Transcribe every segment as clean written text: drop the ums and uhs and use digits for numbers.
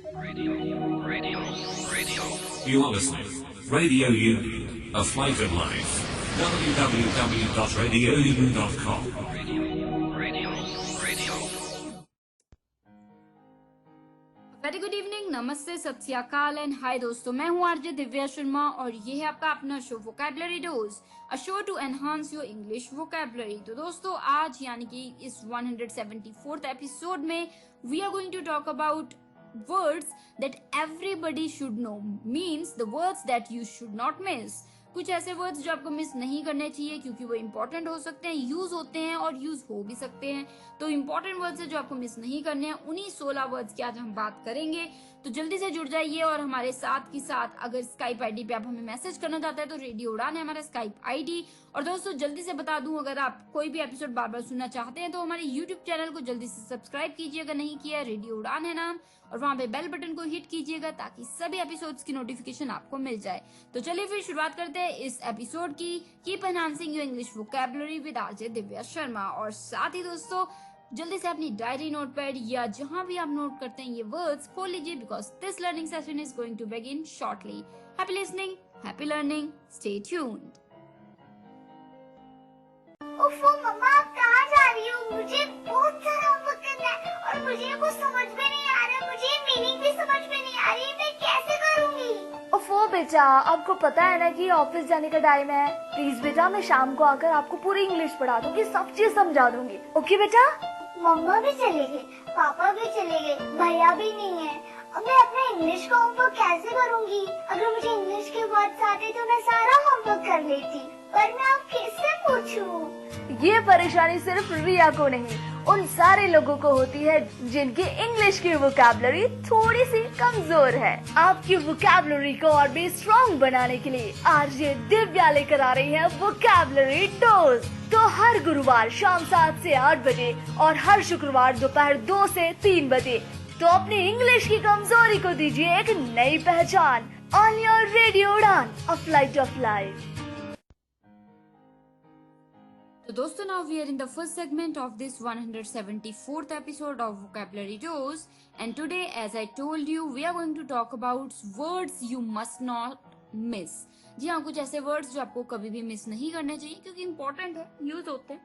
Radio, radio, radio. You are listening. Radio Union, a flight of life. www.radiounion.com. Radio, radio, radio. Very good evening, नमस्ते, सत श्री अकाल and hi दोस्तों, मैं हूँ RJ Divya Sharma और ये है आपका अपना show vocabulary dose, a show to enhance your English vocabulary. तो दोस्तों आज यानी कि इस 174th एपिसोड में we are going to talk about words that everybody should know, means the words that you should not miss। कुछ ऐसे words जो आपको मिस नहीं करने चाहिए क्योंकि वो इंपॉर्टेंट हो सकते हैं, यूज होते हैं और यूज हो भी सकते हैं। तो इंपॉर्टेंट वर्ड्स है जो आपको मिस नहीं करने हैं, उन्हीं 16 वर्ड्स की आज हम बात करेंगे। तो जल्दी से जुड़ जाइए और हमारे साथ की साथ अगर स्काइप आईडी पे आप हमें मैसेज करना चाहते हैं तो रेडियो उड़ान है हमारा स्काइप आईडी। और दोस्तों जल्दी से बता दूं, अगर आप कोई भी एपिसोड बार बार सुनना चाहते हैं तो हमारे यूट्यूब चैनल को जल्दी से सब्सक्राइब कीजिए अगर नहीं किया, रेडियो उड़ान है नाम, और वहां पे बेल बटन को हिट कीजिएगा ताकि सभी एपिसोड्स की नोटिफिकेशन आपको मिल जाए। तो चलिए फिर शुरुआत करते हैं इस एपिसोड की। Keep enhancing your English vocabulary with RJ Divya Sharma. और साथ ही दोस्तों जल्दी से अपनी डायरी, नोटपैड या जहां भी आप नोट करते हैं ये वर्ड्स खोल लीजिए, because this learning session is going to begin shortly. Happy listening, happy learning, stay tuned. ओफो मम्मा, आप कहाँ जा रही हो? मुझे बहुत सारा होमवर्क करना है और मुझे कुछ समझ में नहीं आ रहा, मुझे मीनिंग भी समझ में नहीं आ रही, मैं कैसे करूँगी? ओफो बेटा, आपको पता है ना कि ऑफिस जाने का टाइम है। प्लीज बेटा, मैं शाम को आकर आपको पूरी इंग्लिश पढ़ा दूंगी, सब चीज समझा दूंगी। ओके बेटा? मम्मा भी चले गए, पापा भी चले गए, भैया भी नहीं है। अब मैं अपने इंग्लिश का होमवर्क कैसे करूँगी? अगर मुझे इंग्लिश के वर्ड्स आते तो मैं सारा होमवर्क कर लेती, पर मैं अब किससे पूछूं? ये परेशानी सिर्फ रिया को नहीं, उन सारे लोगों को होती है जिनकी इंग्लिश की वोकैबुलरी थोड़ी सी कमजोर है। आपकी वोकैबुलरी को और भी स्ट्रॉन्ग बनाने के लिए आरजे दिव्या लेकर आ रही है वोकैबुलरी डोज। तो हर गुरुवार शाम 7 से 8 बजे और हर शुक्रवार दोपहर 2 से 3 बजे तो अपनी इंग्लिश की कमजोरी को दीजिए एक नई पहचान। On your radio Udaan, a flight of life. So दोस्तों now we are in the first segment of this 174th episode of Vocabulary Dose, and today as I told you we are going to talk about words you must not miss। जी हाँ, कुछ ऐसे words जो आपको कभी भी miss नहीं करने चाहिए क्योंकि important है, यूज होते हैं।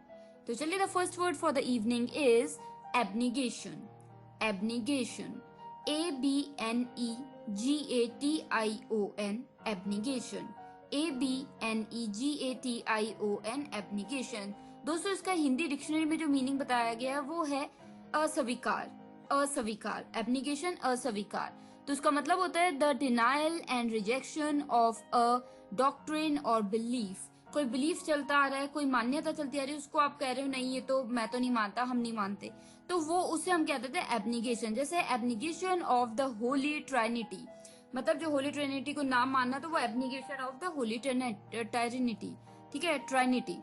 तो चलिए the first word for the evening is abnegation। abnegation, abnegation, abnegation, abnegation, abnegation। दोस्तों इसका हिंदी डिक्शनरी में जो मीनिंग बताया गया है वो है अस्वीकार, अस्वीकार, एब्निगेशन, अस्वीकार। तो इसका मतलब होता है the denial and rejection of a doctrine और बिलीफ। कोई बिलीफ चलता आ रहा है, कोई मान्यता चलती आ रही है, उसको आप कह रहे हो नहीं ये तो मैं तो नहीं मानता, हम नहीं मानते, तो वो उसे हम कहते थे एब्निगेशन। जैसे एब्निगेशन ऑफ द होली ट्राइनिटी, मतलब जो होली ट्रिनिटी को नाम मानना, तो वो एब्निगेशन ऑफ द होली ट्रिनिटी, ठीक है, ट्राइनिटी।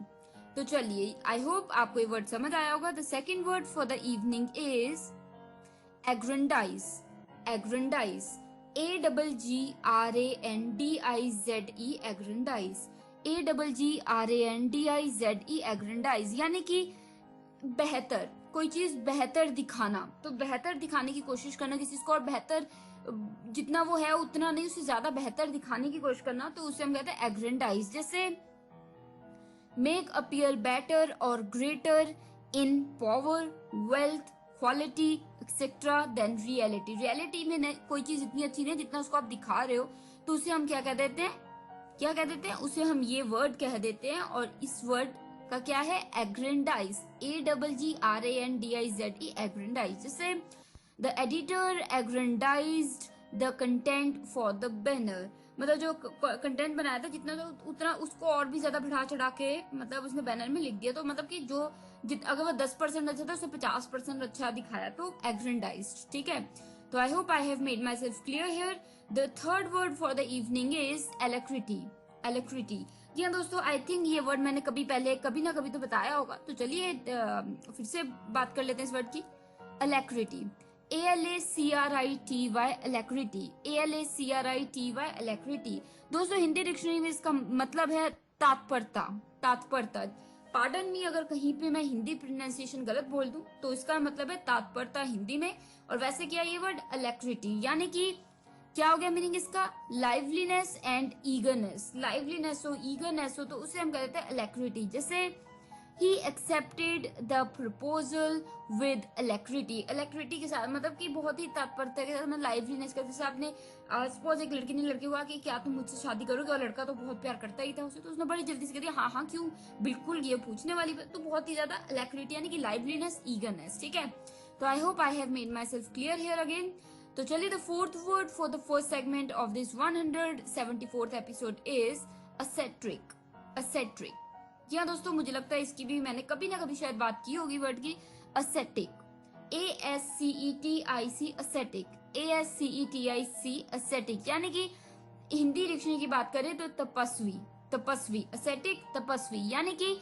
तो चलिए आई होप आपको ये वर्ड समझ आया होगा। The second word for the evening is aggrandise. Aggrandise, AGGRANDIZE, aggrandise, AGGRANDIZE, aggrandise, यानी कि बेहतर, कोई चीज बेहतर दिखाना। तो बेहतर दिखाने की कोशिश करना किसी को, और बेहतर जितना वो है उतना नहीं, उससे ज्यादा बेहतर दिखाने की कोशिश करना, तो उसे हम कहते हैं एग्रेंडाइज। जैसे मेक अपीयर बेटर और greater in power, wealth, quality etcetera than reality. Reality में कोई चीज इतनी अच्छी नहीं जितना उसको आप दिखा रहे हो, तो उसे हम क्या कह देते हैं, क्या कह देते हैं, उसे हम ये वर्ड कह देते हैं। और इस वर्ड का क्या है, एग्रेंडाइज, AGGRANDIZE, एग्रेंडाइज। जैसे the editor aggrandized the content for the banner, मतलब जो कंटेंट बनाया था जितना तो उतना उसको और भी ज्यादा बढ़ा चढ़ा के मतलब उसने बैनर में लिख दिया, तो मतलब कि जो अगर वो 10% अच्छा था उसे 50% अच्छा दिखाया, तो एग्रेंडाइज्ड, ठीक है। तो I hope I have made myself clear here. The third word for the evening is alacrity. Alacrity, जी हाँ दोस्तों, आई थिंक ये वर्ड मैंने कभी पहले कभी ना कभी तो बताया होगा, तो चलिए फिर से बात कर लेते हैं इस वर्ड की। एलेक्रिटी, ALACRITY, एलेक्रिटी, ALACRITY, एलेक्रिटी। दोस्तों हिंदी डिक्शनरी में इसका मतलब है तात्परता, तात्परता। पार्डन मी अगर कहीं पे मैं हिंदी प्रोनाउंसिएशन गलत बोल दूं तो इसका मतलब है तात्पर्यता हिंदी में। और वैसे क्या ये वर्ड अलैक्रिटी, यानी कि क्या हो गया मीनिंग इसका, लाइवलीनेस एंड ईगरनेस। लाइवलीनेस हो, ईगरनेस हो तो उसे हम कहते हैं अलैक्रिटी। जैसे he accepted the proposal with alacrity। alacrity के साथ मतलब कि बहुत ही तत्परता के साथ, मतलब लाइवलीनेस का। जैसे आपने सपोज एक लड़की ने लड़के को कहा कि क्या तुम मुझसे शादी करोगे, और लड़का तो बहुत प्यार करता ही था उसे, तो उसने बड़ी जल्दी से कह दिया हाँ हाँ क्यों बिल्कुल, ये पूछने वाली बात। तो बहुत ही ज्यादा alacrity यानी कि लाइवलीनेस, ईगरनेस। ठीक है, तो I hope I have made myself clear here again. तो चलिए, the fourth word for the first segment of this 174th episode is ascetic. Ascetic, जी हाँ दोस्तों, मुझे लगता है इसकी भी मैंने कभी ना कभी शायद बात की होगी वर्ड की। Ascetic, ASCETIC, ascetic, ASCETIC, ascetic, यानी कि हिंदी डिक्शनरी की बात करें तो तपस्वी। तपस्वी, असेटिक तपस्वी, यानी कि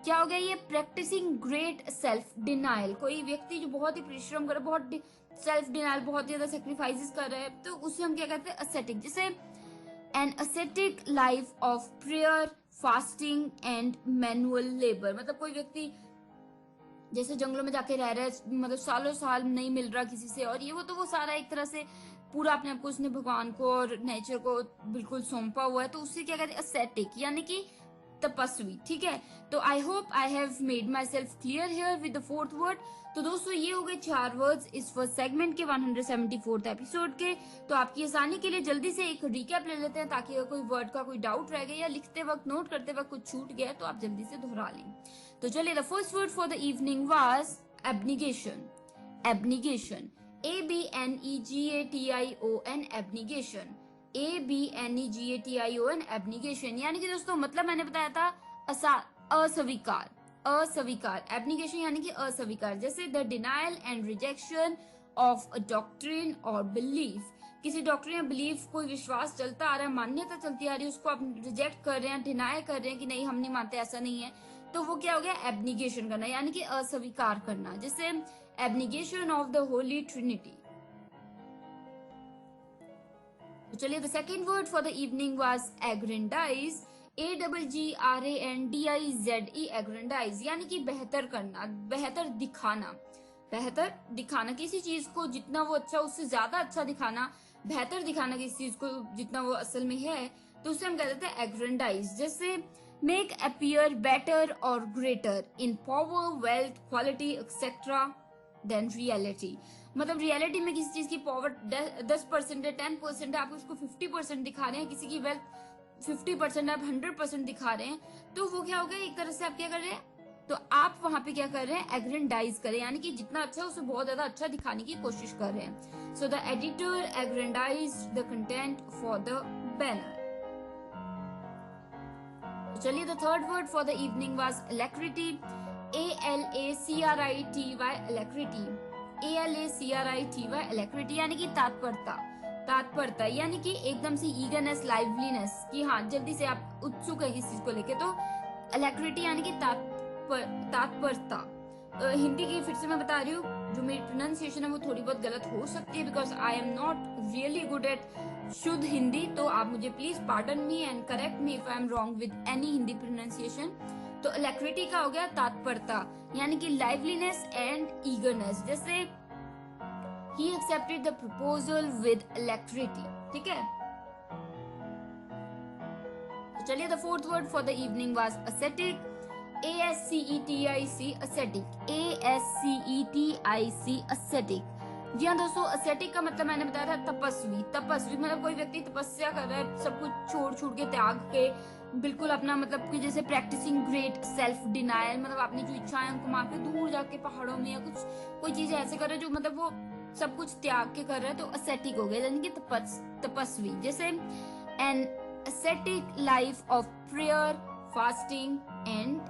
क्या हो गया, ये प्रैक्टिसिंग ग्रेट सेल्फ डिनाइल। कोई व्यक्ति जो बहुत ही परिश्रम करे, बहुत सेल्फ डिनाइल, बहुत ज्यादा सेक्रीफाइसेस कर रहा है, तो उसे हम क्या कहते हैं, असेटिक। जैसे an ascetic life of prayer, fasting and manual labour, मतलब कोई व्यक्ति जैसे जंगलों में जाके रह रहा है, मतलब सालों साल नहीं मिल रहा किसी से, और ये वो, तो वो सारा एक तरह से पूरा अपने आप को उसने भगवान को और नेचर को बिल्कुल सौंपा हुआ है, तो उससे क्या कहते हैं, असेटिक, यानी कि तपस्वी। ठीक है, तो I hope I have made myself clear here with the fourth word. तो दोस्तों ये हो गए 4 वर्ड्स इस फर्स्ट सेगमेंट के 174th एपिसोड के। तो आपकी आसानी के लिए जल्दी से एक रिकैप ले लेते हैं, ताकि अगर कोई वर्ड का कोई डाउट रह गया या लिखते वक्त नोट करते वक्त कुछ छूट गया तो आप जल्दी से दोहरा लें। तो चलिए, the first word for the evening was abnegation. Abnegation, ABNEGATION, abnegation, ABNEGATION, abnegation, यानी कि दोस्तों मतलब मैंने बताया था अस्वीकार। अस्वीकार, एब्निगेशन यानी कि अस्वीकार। जैसे the denial and rejection of a doctrine और बिलीफ, किसी डॉक्ट्रिन या बिलीफ, कोई विश्वास चलता आ रहा है, मान्यता चलती आ रही है, उसको आप रिजेक्ट कर रहे हैं, डिनाई कर रहे हैं कि नहीं हम नहीं मानते, ऐसा नहीं है, तो वो क्या हो गया, एब्निगेशन करना, यानी कि अस्वीकार करना। जैसे एब्निगेशन ऑफ द होली ट्रिनिटी। तो चलिए, the second word for the evening was aggrandise, AGGRANDIZE, aggrandise, यानी कि बेहतर करना, बेहतर दिखाना। बेहतर दिखाना किसी चीज को, जितना वो अच्छा उससे ज्यादा अच्छा दिखाना, बेहतर दिखाना किसी चीज को जितना वो असल में है, तो उसे हम कहते हैं एग्रेंडाइज। जैसे मेक अपीयर बेटर और greater in power, wealth, quality etcetera than reality, मतलब रियलिटी में किसी चीज की पावर 10% है, 10% है, आप उसको 50% दिखा रहे हैं, किसी की वेल्थ 50% आप 100% दिखा रहे हैं, तो वो क्या हो गया, एक तरह से आप क्या कर रहे हैं, तो आप वहां पे क्या कर रहे हैं, एग्रेंडाइज करें, यानी कि जितना अच्छा है उसे बहुत ज्यादा अच्छा दिखाने की कोशिश कर रहे हैं। So the editor aggrandize the content for the banner. चलिए, the third word for the evening was alacrity, ALACRITY, alacrity, ALACRITY, alacrity, यानी कि तात्पर्यता। तात्पर्यता यानी कि एकदम से ईगरनेस, लाइवलीनेस, कि हाँ जल्दी से आप उत्सुक है किसी चीज को लेके, तो अलैक्रिटी यानी कि तात्पर्यता। हिंदी की फिर से मैं बता रही हूँ, जो मेरी प्रोनाउंसिएशन है वो थोड़ी बहुत गलत हो सकती है, because I am not really good at शुद्ध हिंदी, तो आप मुझे please pardon me and correct me if I am wrong with any Hindi pronunciation. तो अलैक्रिटी का हो गया तात्पर्यता, यानी कि लाइवलीनेस एंड ईगरनेस। जैसे he accepted the proposal with alacrity। ठीक है, तो चलिए, the fourth word for the evening was ascetic, ASCETIC, ascetic, ASCETIC, ascetic। जी हाँ दोस्तों, ascetic का मतलब मैंने बताया था तपस्वी। तपस्वी मतलब कोई व्यक्ति तपस्या कर रहा है, सब कुछ छोड़ छूट के, त्याग के, बिल्कुल अपना, मतलब कि जैसे प्रैक्टिसिंग ग्रेट सेल्फ डिनायल, मतलब अपनी जो इच्छाएं उनको मार के दूर जाके पहाड़ों में या कुछ कोई चीज ऐसे कर रहे जो मतलब वो सब कुछ त्याग के कर रहा है, तो ascetic हो गया, यानी कि तपस्वी। जैसे an ascetic life of prayer, fasting and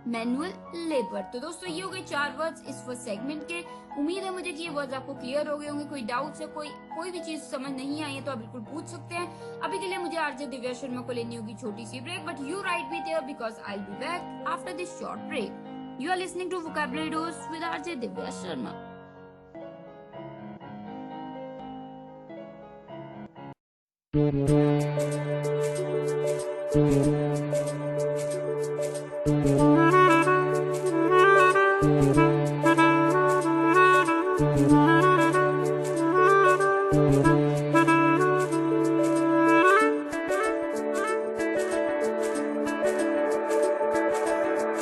manual labour. तो दोस्तों ये हो गए 4 वर्ड्स इस फर्स्ट सेगमेंट के। उम्मीद है मुझे कि ये वर्ड्स आपको क्लियर हो गए होंगे। कोई डाउट्स है, कोई भी चीज समझ नहीं आई है तो आप बिल्कुल पूछ सकते हैं। अभी के लिए मुझे आरजे दिव्या शर्मा को लेनी होगी छोटी सी break, but you write me there because I will be back after this short break. You are listening to vocabulary dose with RJ Divya Sharma. Thank you.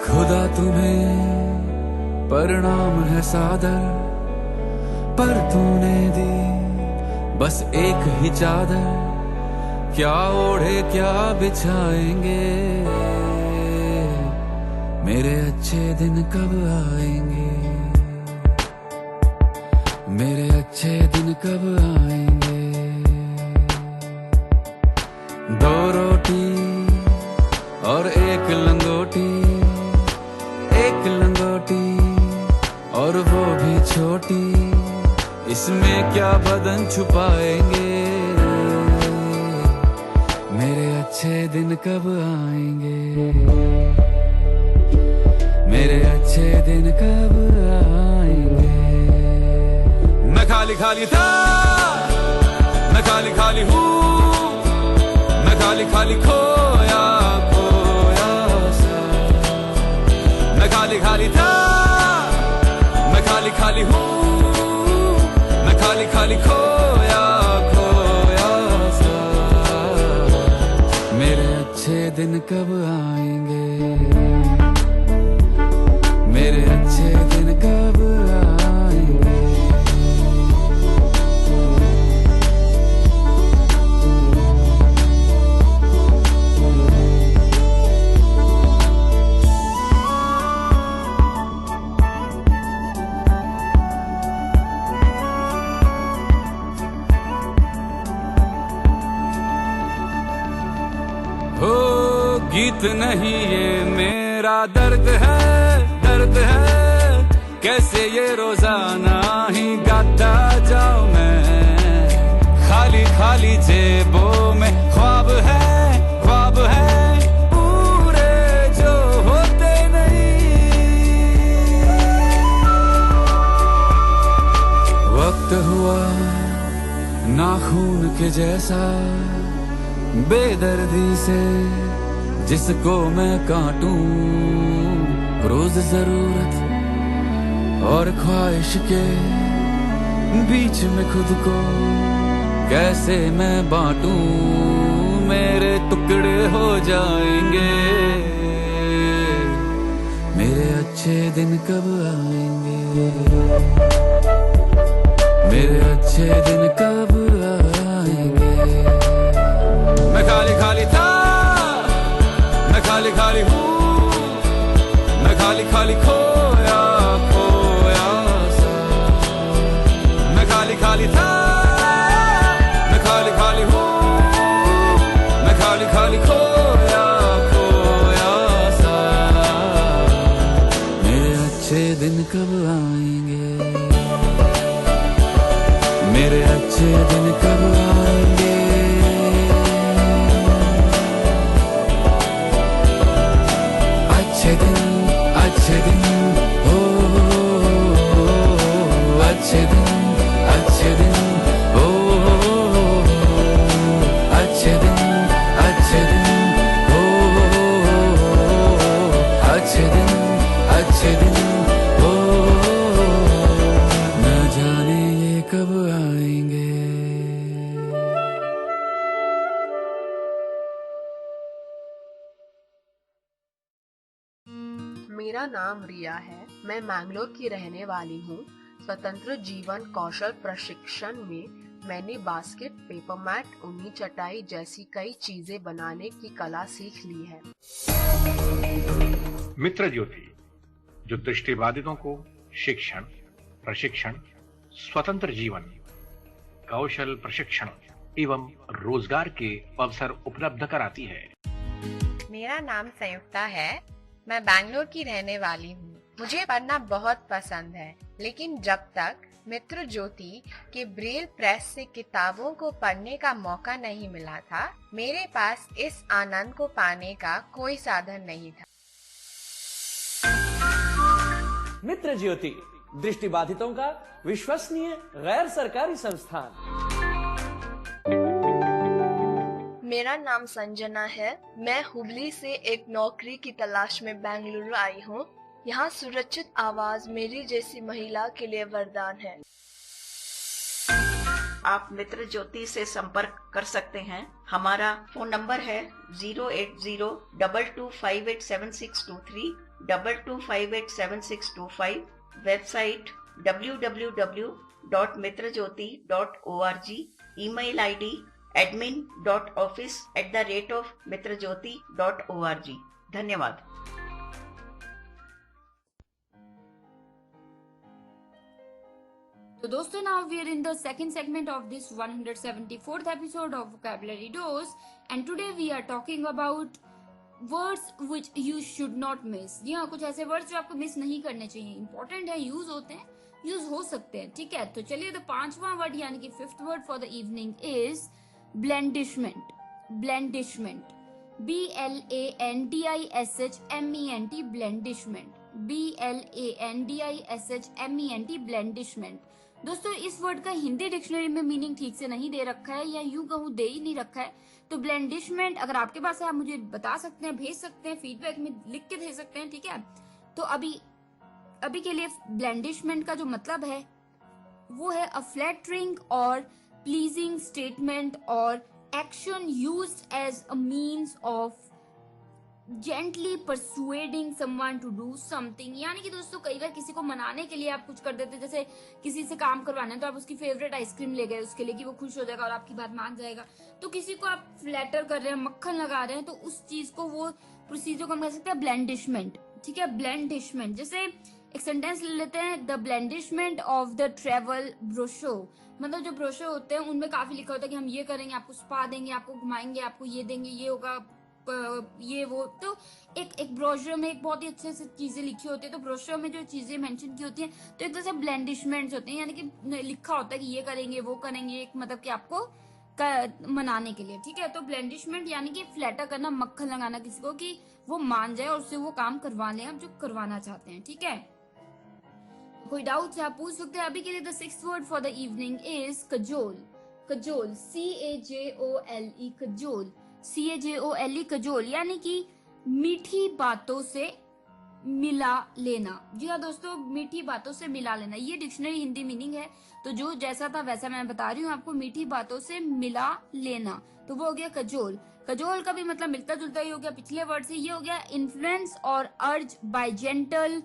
खुदा तुम्हें परिणाम है सादर, पर तूने दी बस एक ही चादर, क्या ओढ़े क्या बिछाएंगे, मेरे अच्छे दिन कब आएंगे, मेरे अच्छे दिन कब आएंगे। दो रोटी और एक लंगोटी, एक लंगोटी और वो भी छोटी, इसमें क्या बदन छुपाएंगे, मेरे अच्छे दिन कब आएंगे, मेरे अच्छे दिन कब आएंगे। मैं खाली खाली था, मैं खाली खाली हूँ, मैं खाली खाली खोया खोया सा। मैं खाली खाली था, मैं खाली खाली हूँ, मैं खाली खाली खोया खोया सा। मेरे अच्छे दिन कब आएंगे, मेरे अच्छे दिन कब आएंगे। हो गीत नहीं ये मेरा दर्द है, दर्द है, कैसे ये रोजाना ही गाता जाऊं मैं। खाली खाली जेबों में ख्वाब है पूरे जो होते नहीं। वक्त हुआ नाखून के जैसा, बेदर्दी से जिसको मैं काटूं, रोज जरूरत और ख्वाहिश के बीच में खुद को कैसे मैं बांटूं, मेरे टुकड़े हो जाएंगे, मेरे अच्छे दिन कब आएंगे, मेरे अच्छे दिन कब आएंगे। मैं खाली खाली था, मैं खाली खाली हूँ, मैं खाली खाली खोया खोया सा। मैं खाली खाली था, मैं खाली खाली हूँ, मैं खाली खाली खोया खोया सा। मेरे अच्छे दिन कब आएंगे, मेरे अच्छे दिन कब आएंगे। अच्छे दिन, अच्छे दिन, ओ अच्छे दिन, अच्छे दिन, ओ अच्छे दिन, अच्छे दिन, ओ अच्छे दिन, अच्छे दिन, ओ न जाने ये कब आएंगे। मेरा नाम रिया है। मैं मैंगलोर की रहने वाली हूँ। स्वतंत्र जीवन कौशल प्रशिक्षण में मैंने बास्केट, पेपर मैट, ऊनी चटाई जैसी कई चीजें बनाने की कला सीख ली है। मित्र ज्योति, जो दृष्टिबाधितों को शिक्षण, प्रशिक्षण, स्वतंत्र जीवन, कौशल प्रशिक्षण एवं रोजगार के अवसर उपलब्ध कराती है। मेरा नाम संयुक्ता है। मैं बैंगलोर की रहने वाली हूँ। मुझे पढ़ना बहुत पसंद है, लेकिन जब तक मित्र ज्योति के ब्रेल प्रेस से किताबों को पढ़ने का मौका नहीं मिला था, मेरे पास इस आनंद को पाने का कोई साधन नहीं था। मित्र ज्योति, दृष्टिबाधितों का विश्वसनीय गैर सरकारी संस्थान। मेरा नाम संजना है। मैं हुबली से एक नौकरी की तलाश में बेंगलुरु आई हूँ। यहाँ सुरक्षित आवाज मेरी जैसी महिला के लिए वरदान है। आप मित्र ज्योति से संपर्क कर सकते हैं। हमारा फोन नंबर है 08022587623, 22587625, website www.mitrajyoti.org, email ID admin.office@mitrajyoti.org। धन्यवाद। So दोस्तों, now we are in the second segment of this 174th episode of Vocabulary Dose, and today we are talking about words which you should not miss। जी हाँ, कुछ ऐसे words जो आपको miss नहीं करने चाहिए, इंपॉर्टेंट है, यूज होते हैं, यूज हो सकते हैं, ठीक है। तो चलिए, तो पांचवा वर्ड यानी कि fifth word for the evening is blandishment. Blandishment, BLANDISHMENT, blandishment, BLANDISHMENT, blandishment. दोस्तों, इस वर्ड का हिंदी डिक्शनरी में मीनिंग ठीक से नहीं दे रखा है, या यूं कहूं दे ही नहीं रखा है। तो ब्लेंडिशमेंट अगर आपके पास है, आप मुझे बता सकते हैं, भेज सकते हैं, फीडबैक में लिख के भेज सकते हैं, ठीक है। तो अभी के लिए ब्लेंडिशमेंट का जो मतलब है वो है अ फ्लैटरिंग और प्लीजिंग स्टेटमेंट और action used as a means of gently persuading someone to do something. यानी कि दोस्तों, कई बार किसी को मनाने के लिए आप कुछ कर देते हैं, जैसे किसी से काम करवाना है तो आप उसकी फेवरेट आइसक्रीम ले गए उसके लिए कि वो खुश हो जाएगा और आपकी बात मान जाएगा। तो किसी को आप फ्लैटर कर रहे हैं, मक्खन लगा रहे हैं, तो उस चीज को, वो प्रोसीजर को हम कह सकते हैं ब्लेंडिशमेंट, ठीक है। ब्लेंडिशमेंट, जैसे एक सेंटेंस ले लेते हैं, द ब्लेंडिशमेंट ऑफ द ट्रेवल ब्रोशो। मतलब जो ब्रोशो होते हैं उनमें काफी लिखा होता है कि हम ये करेंगे, आपको स्पा देंगे, आपको घुमाएंगे, आपको ये देंगे, ये होगा, ये वो। तो एक ब्रोशर में एक बहुत ही अच्छे से चीजें लिखी होती है। तो ब्रोशर में जो चीजें मेंशन की होती हैं, तो एक तरह से ब्लेंडिशमेंट्स होते हैं, यानी कि लिखा होता है कि ये करेंगे, वो करेंगे, एक मतलब कि आपको मनाने के लिए, ठीक है। तो ब्लेंडिशमेंट यानी कि फ्लैटर करना, मक्खन लगाना किसी को कि वो मान जाए और उससे वो काम करवा लें आप जो करवाना चाहते हैं, ठीक है। कोई डाउट है आप पूछ सकते हैं। अभी के लिए the sixth word for the evening is cajole. Cajole, CAJOLE, cajole, CAJOLE, cajole, यानी कि मीठी बातों से मिला लेना। जी हाँ दोस्तों, मीठी बातों से मिला लेना, ये डिक्शनरी हिंदी मीनिंग है। तो जो जैसा था वैसा मैं बता रही हूँ आपको, मीठी बातों से मिला लेना, तो वो हो गया कजोल। कजोल का भी मतलब मिलता जुलता ही हो गया पिछले वर्ड से। ये हो गया इन्फ्लुएंस और अर्ज बाय जेंटल,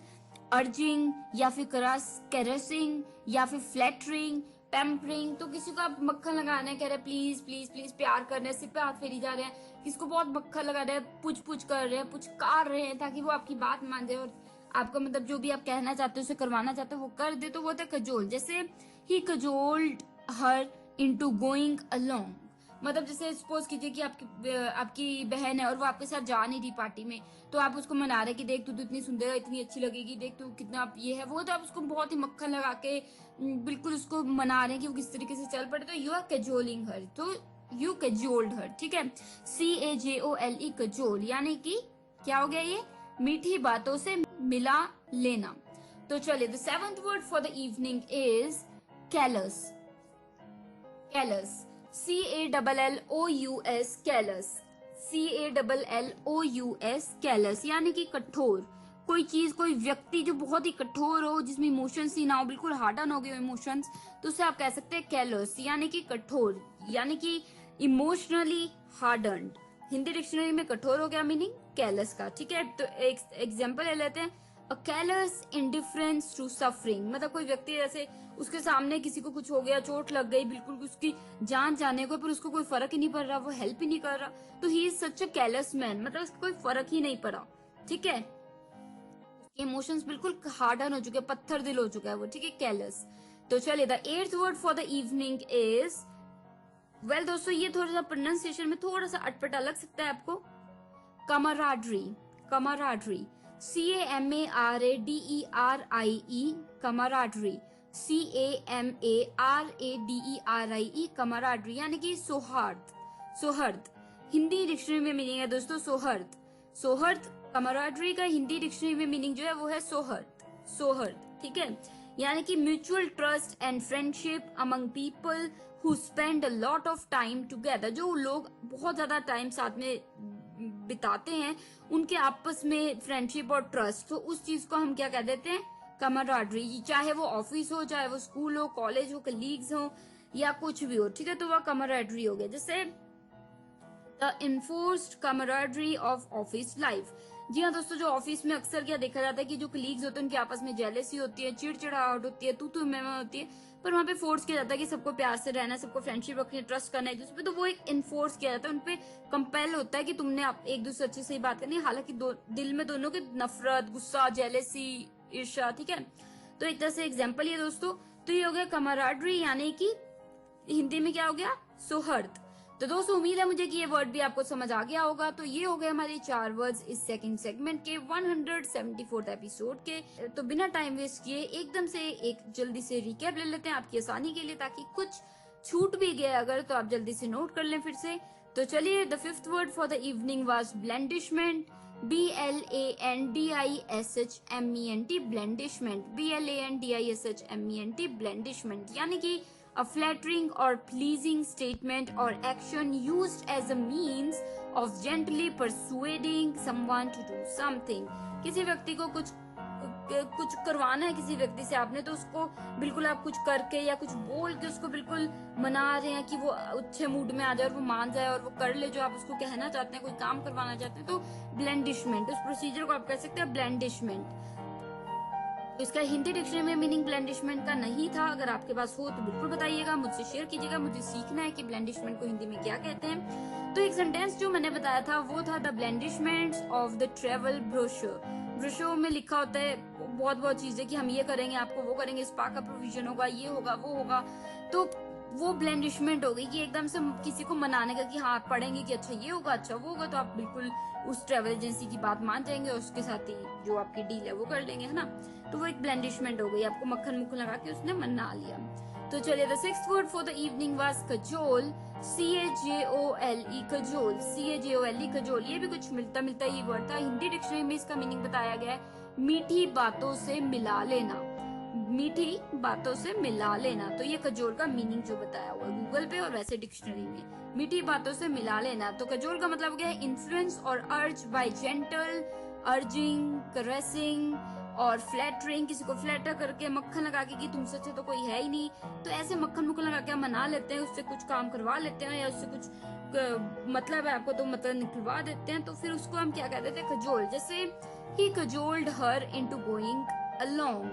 अर्जिंग या फिर कैरेसिंग या फिर फ्लैटरिंग, पैम्परिंग। तो किसी को आप मक्खन लगाना है, कह रहे हैं प्लीज प्लीज प्लीज, प्यार कर रहे हैं, सिर पे हाथ फेरी जा रहे हैं, किसी को बहुत मक्खन लगा रहे हैं, पुछ पुछ कर रहे हैं, पुचकार रहे हैं, ताकि वो आपकी बात मान जाए और आपका मतलब जो भी आप कहना चाहते हो, उसे करवाना चाहते हो, वो कर दे, तो वो होता है कजोल। जैसे ही कजोल्ड हर इनटू गोइंग अलोंग, मतलब जैसे सपोज कीजिए कि आपकी बहन है और वो आपके साथ जा नहीं रही पार्टी में, तो आप उसको मना रहे कि देख तू तो इतनी सुंदर है, इतनी अच्छी लगेगी, देख तू कितना ये है वो, तो आप उसको बहुत ही मक्खन लगा के बिल्कुल उसको मना रहे हैं कि वो किस तरीके से चल पड़े, तो यू आर कैजोलिंग हर, तो यू कैजोल्ड हर, ठीक है। CAJOLE, कजोल, यानी कि क्या हो गया, ये मीठी बातों से मिला लेना। तो चलिए, the seventh word for the evening is callus. Callus, CALLOUS, callus, CALLOUS, callus, यानी कि कठोर। कोई चीज, कोई व्यक्ति जो बहुत ही कठोर हो, जिसमें इमोशंस ही ना हो, बिल्कुल हार्डन हो गए इमोशंस, तो उसे आप कह सकते हैं कैलस, यानी कि कठोर, यानी कि इमोशनली हार्डन्ड। हिंदी डिक्शनरी में कठोर हो गया मीनिंग कैलस का, ठीक है। तो एक एग्जांपल ले लेते हैं, अ कैलस इंडिफरेंस टू सफरिंग, मतलब कोई व्यक्ति जैसे उसके सामने किसी को कुछ हो गया, चोट लग गई, बिल्कुल उसकी जान जाने को, पर उसको कोई फर्क ही नहीं पड़ रहा, वो हेल्प ही नहीं कर रहा, तो he is such a callus man, मतलब उसको कोई फर्क ही नहीं पड़ा, ठीक है। इमोशंस बिल्कुल हार्डन हो चुके, पत्थर दिल हो चुका है वो, ठीक है, कैलस। तो चलिए, the eighth word for the evening is, well दोस्तों, ये थोड़ा सा प्रोनाउंसिएशन में थोड़ा सा अटपटा लग सकता है आपको, camaraderie. Camaraderie, CAMARADERIE, camaraderie, CAMARADERIE, camaraderie, यानी कि सौहार्द। सौहार्द, हिंदी डिक्शनरी में मीनिंग है दोस्तों सौहार्द। सौहार्द, कमराडरी का हिंदी डिक्शनरी में मीनिंग जो है वो है सौहार्द। सौहार्द, ठीक है, यानी कि mutual trust and friendship among people who spend a lot of time together, जो लोग बहुत ज्यादा टाइम साथ में बिताते हैं, उनके आपस में फ्रेंडशिप और ट्रस्ट, तो उस चीज को हम क्या कह देते हैं, कमराडरी। चाहे वो ऑफिस हो, चाहे वो स्कूल हो, कॉलेज हो, कलीग्स हो, या कुछ भी हो, ठीक है, तो वह कमराडरी हो गया। जैसे the enforced camaraderie of office life. जी हाँ दोस्तों, जो ऑफिस में अक्सर क्या देखा जाता है कि जो कलीग्स होते हैं उनके आपस में जेलेसी होती है, चिड़चिड़ाहट होती है, तू में होती है, पर वहाँ पे फोर्स किया जाता है कि सबको प्यार से रहना, सबको फ्रेंडशिप रखनी, ट्रस्ट करना एक दूसरे पे, तो वो एक इन्फोर्स किया जाता है, उनपे कंपेल होता है कि तुमने एक दूसरे अच्छे से ही बात करनी है, हालांकि दिल में दोनों के नफरत, गुस्सा, जेलेसी, ईर्ष्या, ठीक है। तो एक तरह से एग्जाम्पल ये दोस्तों, तो ये हो गया कमराडरी, यानी कि हिंदी में क्या हो गया, सौहार्द। तो दोस्तों उम्मीद है मुझे कि ये वर्ड भी आपको समझ आ गया होगा। तो ये हो गए हमारे 4 वर्ड्स इस सेकंड सेगमेंट के 174th एपिसोड के। तो बिना टाइम वेस्ट किए एकदम से एक जल्दी से रिकैप ले लेते हैं आपकी आसानी के लिए, ताकि कुछ छूट भी गया अगर तो आप जल्दी से नोट कर लें फिर से। तो चलिए, the 5th word for the evening was blandishment, BLANDISHMENT, blandishment, BLANDISHMENT, blandishment, यानी कि a flattering or pleasing statement or action used as a means of gently persuading someone to do something। किसी व्यक्ति को कुछ करवाना है किसी व्यक्ति से आपने, तो उसको बिल्कुल आप कुछ करके या कुछ बोल के उसको बिल्कुल मना रहे हैं कि वो अच्छे मूड में आ जाए और वो मान जाए और वो कर ले जो आप उसको कहना चाहते हैं, कोई काम करवाना चाहते हैं, तो ब्लेंडिशमेंट, उस प्रोसीजर को आप कह सकते हैं ब्लेंडिशमेंट। इसका हिंदी डिक्शनरी में मीनिंग ब्लेंडिशमेंट का नहीं था, अगर आपके पास हो तो बिल्कुल बताइएगा, मुझसे शेयर कीजिएगा, मुझे सीखना है कि ब्लेंडिशमेंट को हिंदी में क्या कहते हैं। तो एक सेंटेंस जो मैंने बताया था वो था the blandishments of the travel brochure. Brochure में लिखा होता है बहुत चीजें कि हम ये करेंगे, आपको वो करेंगे, स्पा का प्रोविजन होगा, ये होगा, वो होगा, तो वो ब्लेंडिशमेंट हो गई कि एकदम से किसी को मनाने का कि हाँ आप पढ़ेंगे कि अच्छा ये होगा, अच्छा वो होगा, तो आप बिल्कुल उस ट्रेवल एजेंसी की बात मान जाएंगे और उसके साथ ही जो आपकी डील है वो कर लेंगे, है ना। तो वो एक ब्लेंडिशमेंट हो गई, आपको मक्खन मुक्खन लगा के उसने मना लिया। तो चलिए, the 6th word for the evening was cajole, CAJOLE, cajole, CAJOLE, cajole. ये भी कुछ मिलता ही वर्ड था, हिंदी डिक्शनरी में इसका मीनिंग बताया गया है मीठी बातों से मिला लेना, मीठी बातों से मिला लेना। तो ये कजोल का मीनिंग जो बताया हुआ है गूगल पे और वैसे डिक्शनरी में, मीठी बातों से मिला लेना। तो कजोल का मतलब क्या है, इन्फ्लुएंस और अर्ज बाय जेंटल, अर्जिंग, करेसिंग और फ्लैटरिंग, किसी को फ्लैटर करके मक्खन लगा के कि तुमसे अच्छा तो कोई है ही नहीं, तो ऐसे मक्खन मुक्खन लगा के मना लेते हैं, उससे कुछ काम करवा लेते हैं या उससे कुछ मतलब है आपको तो मतलब निकलवा देते हैं, तो फिर उसको हम क्या कहते थे, कजोल। जैसे ही कजोल्ड हर इनटू गोइंग अलोंग,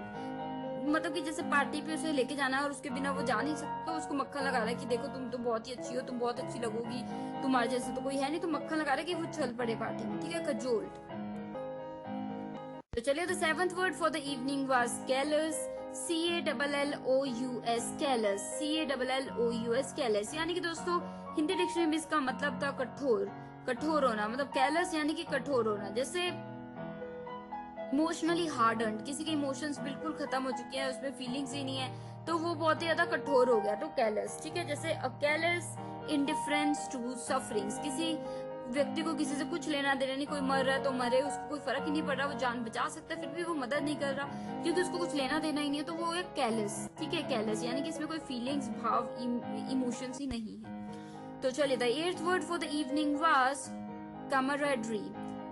मतलब कि जैसे पार्टी पे उसे लेके जाना है और उसके बिना वो जा नहीं सकता, तो उसको मक्खन लगा रहा है कि देखो तुम तो बहुत ही अच्छी हो, तुम बहुत अच्छी लगोगी, तुम्हारे जैसे तो कोई है नहीं, तो मक्खन लगा रहा है कि वो चल पड़े पार्टी में, ठीक है, कजोल्ड। तो चलिए, the 7th word for the evening was callus, CALLOUS, callus, CALLOUS, callus, यानी कि दोस्तों हिंदी डिक्शनरी में इसका मतलब था कठोर, कठोर होना, मतलब कैलस यानी कि कठोर होना। जैसे इमोशनली हार्डन्ड, किसी के इमोशंस बिल्कुल खत्म हो चुके हैं, उसमें फीलिंग्स ही नहीं है, तो वो बहुत ही ज्यादा कठोर हो गया, तो कैलस, ठीक है। जैसे अ कैलस इंडिफरेंस टू सफरिंग्स, किसी व्यक्ति को किसी से कुछ लेना देना नहीं, कोई मर रहा है तो मरे, उसको कोई फर्क ही नहीं पड़ रहा, वो जान बचा सकता है फिर भी वो मदद नहीं कर रहा क्योंकि उसको कुछ लेना देना ही नहीं है, तो वो एक कैलस, ठीक है, कैलस यानी कि इसमें कोई फीलिंग्स, भाव, इमोशंस ही नहीं है। तो चलिए, the 8th word for the evening was camaraderie,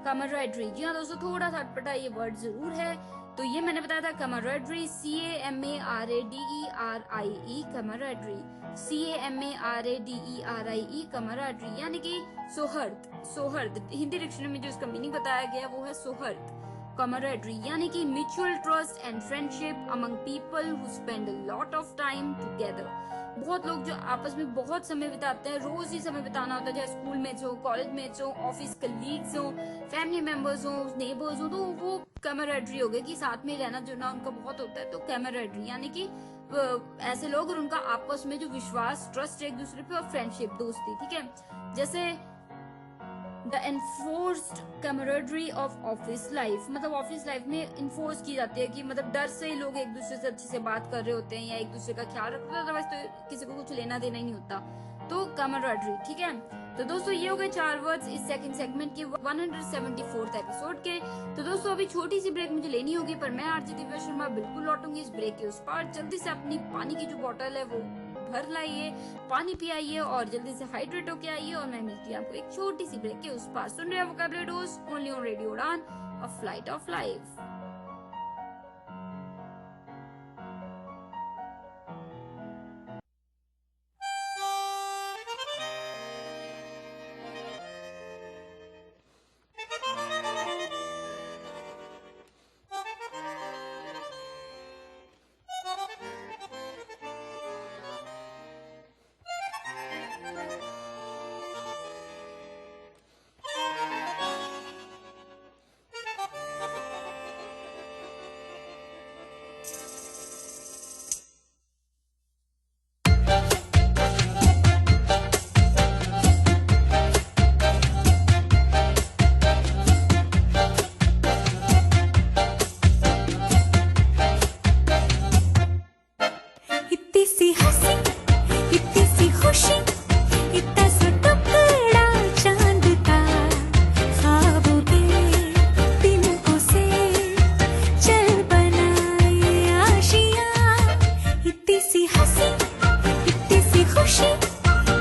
camaraderie. जी हाँ दोस्तों, थोड़ा सा अटपटा ये वर्ड जरूर है, तो ये मैंने बताया था camaraderie, CAMARADERIE, camaraderie, CAMARADERIE, camaraderie, यानी कि सौहार्द, सौहार्द। हिंदी डिक्शनरी में जो इसका मीनिंग बताया गया वो है सौहार्द, कमराडरी, यानी कि mutual trust and friendship among people who spend a lot of time together. बहुत लोग जो आपस में बहुत समय बिताते हैं, रोज ही समय बिताना होता है, चाहे स्कूल में हो, कॉलेज में हो, ऑफिस कलीग्स हो, फैमिली मेंबर्स हो, नेबर्स हो, तो वो कैमराडरी हो गया कि साथ में रहना जुड़ना उनका बहुत होता है, तो कैमराडरी यानी कि ऐसे लोग और उनका आपस में जो विश्वास, ट्रस्ट एक दूसरे पे और फ्रेंडशिप, दोस्ती, ठीक है। जैसे the enforced camaraderie of office life, मतलब ऑफिस लाइफ में इन्फोर्स की जाती है कि मतलब डर से ही लोग एक दूसरे से अच्छे से बात कर रहे होते हैं या एक दूसरे का ख्याल रखते हैं, अदरवाइज तो किसी को कुछ लेना देना ही नहीं होता, तो कैमराडरी, ठीक है। तो दोस्तों ये हो गए 4 वर्ड्स इस सेकंड सेगमेंट के 174th एपिसोड के। तो दोस्तों अभी छोटी सी ब्रेक मुझे लेनी होगी, पर मैं आरजे दिव्या शर्मा बिल्कुल लौटूंगी इस ब्रेक के उस पार। जल्दी से अपनी पानी की जो बोतल है वो भर लाइए, पानी पियाइए और जल्दी से हाइड्रेट होके आइए, और मैं मिलती हूँ आपको एक छोटी सी ब्रेक के उस पार। सुन रहे हैं vocabulary dose only on radio Udaan, a flight of life.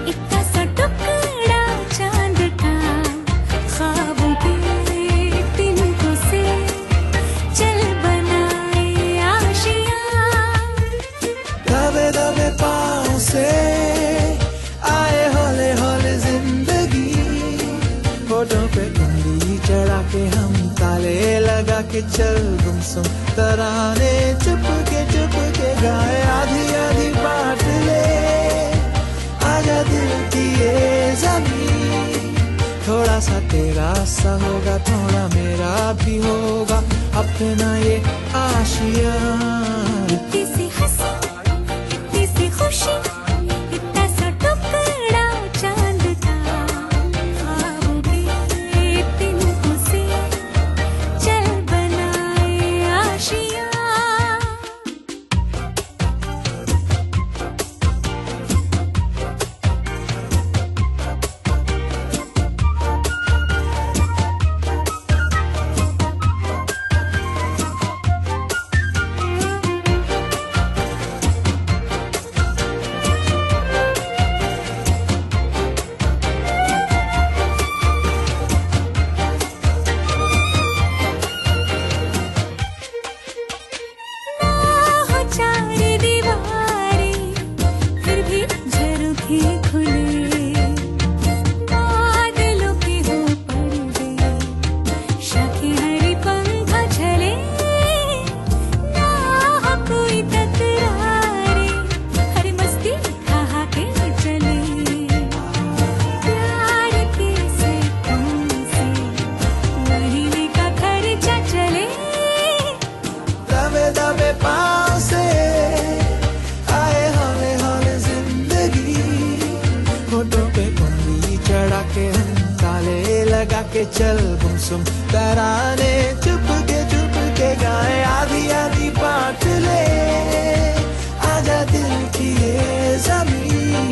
इतना सा टुकड़ा चांद का ख्वाबों के तिनकों से चल बनाए आशियां दबे दबे पाँव से आए हौले हौले जिंदगी होठों पे उंगली चढ़ा के हम ताले लगा के चल गुमसुम तराने चुप के गाए आधी आधी बात ले आजा दिल की ये ज़मीं थोड़ा सा तेरा सा होगा थोड़ा मेरा भी होगा अपना ये आशियाँ इतनी सी हंसी इतनी सी खुशी इतना सा टुकड़ा चांद का ख्वाबों के तिनकों से चल बनाए आशियां के चल गुमसुम तराने चुप के गाए आधी आधी बात ले आजा दिल की ये ज़मीं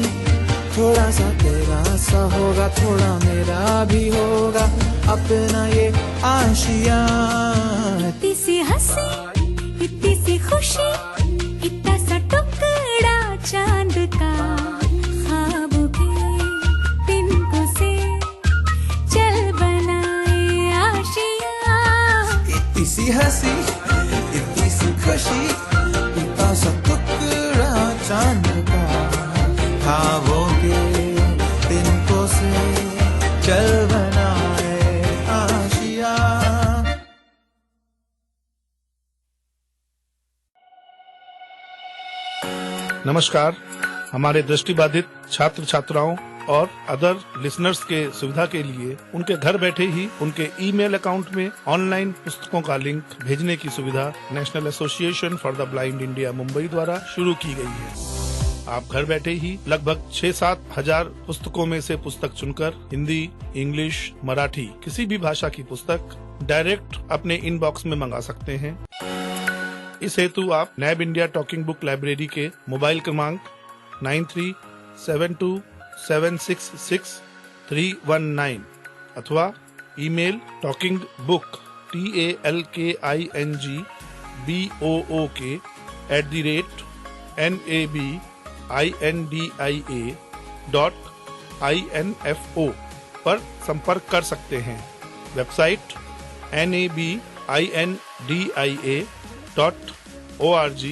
थोड़ा सा तेरा सा होगा थोड़ा मेरा भी होगा अपना ये आशियाँ इतनी सी हंसी इतनी सी खुशी इतना सा टुकड़ा चांद का ख्वाबों के तिनकों से चल बनाए आशियां इतनी सी हंसी इतनी सी खुशी इतना सा टुकड़ा चांद का ख्वाबों के तिनकों से चल बनाए आशियां नमस्कार। हमारे दृष्टिबाधित छात्र छात्राओं और अदर लिसनर्स के सुविधा के लिए उनके घर बैठे ही उनके ईमेल अकाउंट में ऑनलाइन पुस्तकों का लिंक भेजने की सुविधा national association for the blind India Mumbai द्वारा शुरू की गई है। आप घर बैठे ही लगभग 6-7 हजार पुस्तकों में से पुस्तक चुनकर हिंदी, इंग्लिश, मराठी किसी भी भाषा की पुस्तक डायरेक्ट अपने इनबॉक्स में मंगा सकते हैं। इस हेतु आप नैब इंडिया टॉकिंग बुक लाइब्रेरी के मोबाइल क्रमांक 9372766319 अथवा ईमेल talkingbook@nabindia.info पर संपर्क कर सकते हैं। वेबसाइट nabindia.org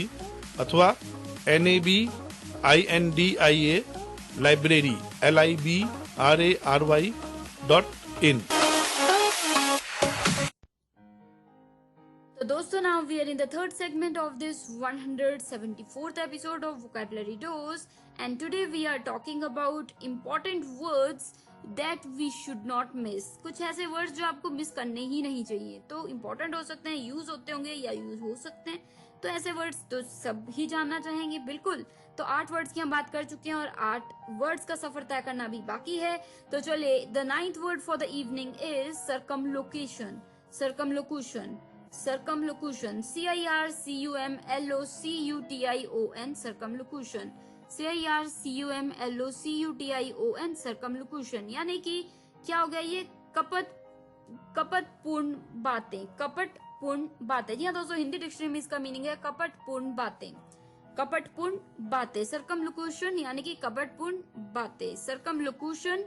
अथवा nabindia library library.in। So dosto, now we are in the third segment of this 174th episode of Vocabulary Dose, and today we are talking about important words that we should not miss। कुछ ऐसे words जो आपको miss करने ही नहीं चाहिए। तो important हो सकते हैं, यूज होते होंगे या यूज हो सकते हैं, तो ऐसे वर्ड्स तो सब ही जानना चाहेंगे बिल्कुल। तो 8 वर्ड्स की हम बात कर चुके हैं और 8 वर्ड्स का सफर तय करना भी बाकी है। तो चलिए, the 9th word for the evening is circumlocution. Circumlocution circumlocution CIRCUMLOCUTION circumlocution CIRCUMLOCUTION circumlocution, यानी कि क्या हो गया ये? कपटपूर्ण बातें। कपटपूर्ण बातें, जी हाँ दोस्तों, हिंदी डिक्शनरी में इसका मीनिंग है कपटपूर्ण बातें। कपटपूर्ण बातें, सर्कमलोक्यूशन यानी कि कपटपूर्ण बातें, सर्कमलोक्यूशन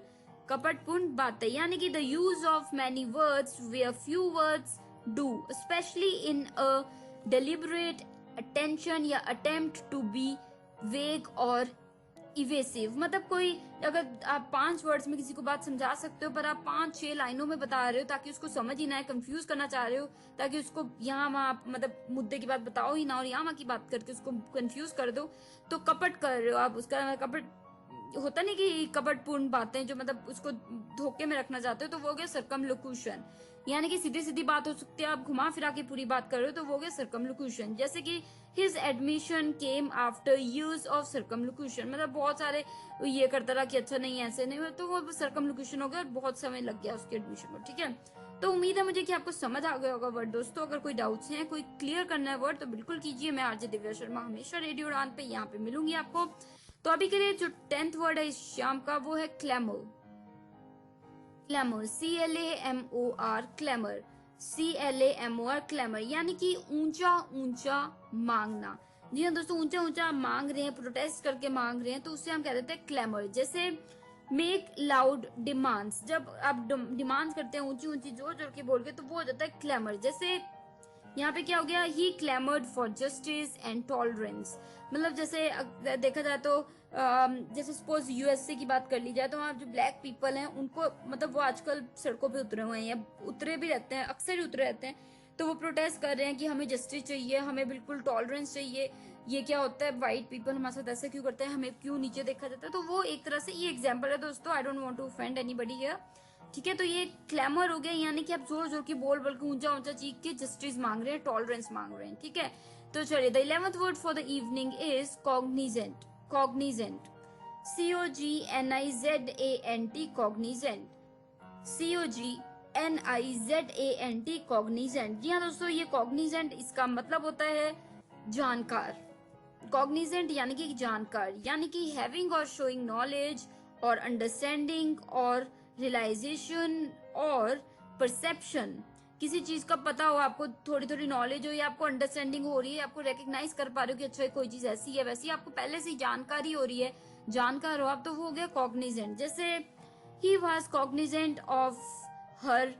कपटपूर्ण बातें यानी कि the use of many words where few words do, specially in a deliberate attention या अटेम्प्ट टू बी वेग और इवेसिव। मतलब कोई अगर आप 5 वर्ड्स में किसी को बात समझा सकते हो पर आप 5-6 लाइनों में बता रहे हो ताकि उसको समझ ही ना आए, कंफ्यूज करना चाह रहे हो ताकि उसको यहाँ वहाँ मतलब मुद्दे की बात बताओ ही ना और यहाँ वहाँ की बात करके उसको कंफ्यूज कर दो, तो कपट कर रहे हो आप। उसका कपट होता नहीं कि कपटपूर्ण बातें जो मतलब उसको धोखे में रखना चाहते हो, तो वो हो गया सर्कमलोक्यूशन। यानी कि सीधी सीधी बात हो सकती है, आप घुमा फिरा के पूरी बात कर रहे हो तो वो हो गया सर्कमलोक्यूशन। जैसे कि his admission came after use of circumlocution, मतलब बहुत सारे ये करता रहा कि अच्छा नहीं ऐसे नहीं, तो वो सर्कमलोक्यूशन हो गया और बहुत समय लग गया उसके एडमिशन को। ठीक है, तो उम्मीद है मुझे कि आपको समझ आ गया होगा वर्ड। दोस्तों अगर कोई डाउट्स हैं, कोई क्लियर करना है वर्ड तो बिल्कुल कीजिए। मैं आरजे दिव्या शर्मा हमेशा रेडियो उड़ान पे यहाँ पे मिलूंगी आपको। तो अभी के लिए जो 10th वर्ड है इस शाम का वो है clamour. Clamour, CLAMOR, clamour, CLAMOR, clamour यानी कि ऊंचा ऊंचा मांगना। जी हाँ दोस्तों, ऊंचा ऊंचा मांग रहे हैं, प्रोटेस्ट करके मांग रहे हैं, तो उससे हम कह देते हैं क्लैमर। जैसे मेक लाउड डिमांड्स, जब आप डिमांड्स करते हैं ऊंची ऊंची जोर जोर के बोल के, तो वो हो जाता है क्लैमर। जैसे यहाँ पे क्या हो गया, ही clamoured for justice and tolerance. मतलब जैसे देखा जाए तो जैसे सपोज USA की बात कर ली जाए तो वहाँ जो ब्लैक पीपल हैं उनको मतलब वो आजकल सड़कों पे उतरे हुए हैं या उतरे भी रहते हैं, अक्सर ही उतरे रहते हैं, तो वो प्रोटेस्ट कर रहे हैं कि हमें जस्टिस चाहिए, हमें बिल्कुल टॉलरेंस चाहिए। ये क्या होता है, व्हाइट पीपल हमारे साथ ऐसा क्यों करते हैं, हमें क्यों नीचे देखा जाता है। तो वो एक तरह से ये एग्जाम्पल है दोस्तों, I don't want to offend anybody here. ठीक है, तो ये क्लैमर हो गया यानी कि आप जोर जोर की बोल बोल के ऊंचा ऊंचा चीख के जस्टिस मांग रहे हैं, टॉलरेंस मांग रहे हैं। ठीक है, तो चलिए the 11th word for the evening is cognizant. Cognizant, COGNIZANT, cognizant, COGNIZANT, cognizant. जी हाँ दोस्तों, ये कॉग्निजेंट इसका मतलब होता है जानकार। कॉग्निजेंट यानी कि जानकार, यानी कि हैविंग और शोइंग नॉलेज और अंडरस्टैंडिंग और रियलाइजेशन और परसेप्शन। किसी चीज का पता हो, आपको थोड़ी थोड़ी नॉलेज हो या आपको अंडरस्टैंडिंग हो रही है, आपको रिकग्नाइज कर पा रहे हो कि अच्छा कोई चीज ऐसी है वैसी, आपको पहले से जानकारी हो रही है, जानकार हो आप, तो वो हो गया कॉग्निजेंट। जैसे ही was cognizant of her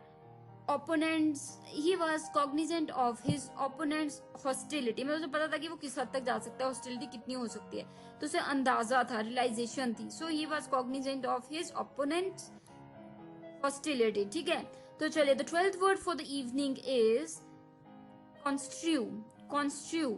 opponents, he was cognizant of his opponents hostility. मतलब उसे पता था कि वो किस हद तक जा सकता है, हॉस्टिलिटी कितनी हो सकती है, तो उसे अंदाजा था, रियलाइजेशन थी। So he was cognizant of his opponents hostility. ठीक है, तो चलिए the 12th word for the evening is construe. Construe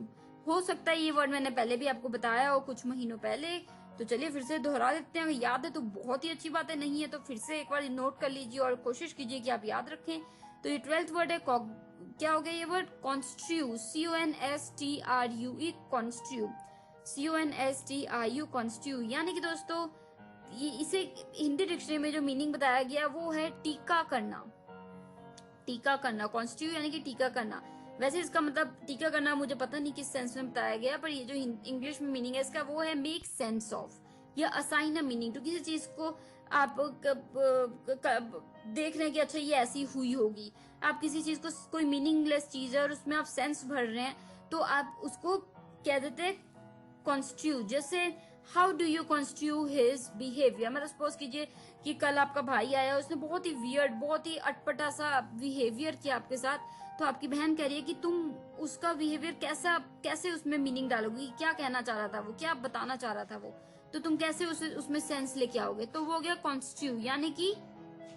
हो सकता है ये वर्ड मैंने पहले भी आपको बताया हो कुछ महीनों पहले, तो चलिए फिर से दोहरा देते हैं। अगर याद है तो बहुत ही अच्छी बात है, नहीं है तो फिर से एक बार नोट कर लीजिए और कोशिश कीजिए कि आप याद रखें। तो ये 12th वर्ड है, क्या हो गया ये word, construe, CONSTRUE, construe, CONSTRU, construe. यानी कि दोस्तों ये इसे हिंदी डिक्शनरी में जो मीनिंग बताया गया वो है टीका करना। टीका करना, कॉन्स्ट्रू यानी कि टीका करना। वैसे इसका मतलब टीका करना मुझे पता नहीं किस सेंस में बताया गया, पर ये जो इंग्लिश में मीनिंग है इसका वो है मेक सेंस ऑफ या असाइन अ मीनिंग टू। किसी चीज को आप देख रहे हैं कि अच्छा ये ऐसी हुई होगी, आप किसी चीज को, कोई मीनिंगलेस चीज है और उसमें आप सेंस भर रहे हैं, तो आप उसको कह देते हैं कॉन्स्ट्रू। जैसे how do you construe his behaviour, मतलब सपोज कीजिए कि कल आपका भाई आया, उसने बहुत ही वियर्ड, बहुत ही अटपटा सा बिहेवियर किया आपके साथ, तो आपकी बहन कह रही है कि तुम उसका बिहेवियर कैसे उसमें मीनिंग डालोगी, क्या कहना चाह रहा था वो, क्या बताना चाह रहा था वो, तो तुम कैसे उसमें सेंस लेके आओगे। तो वो हो गया कॉन्स्ट्रू यानी कि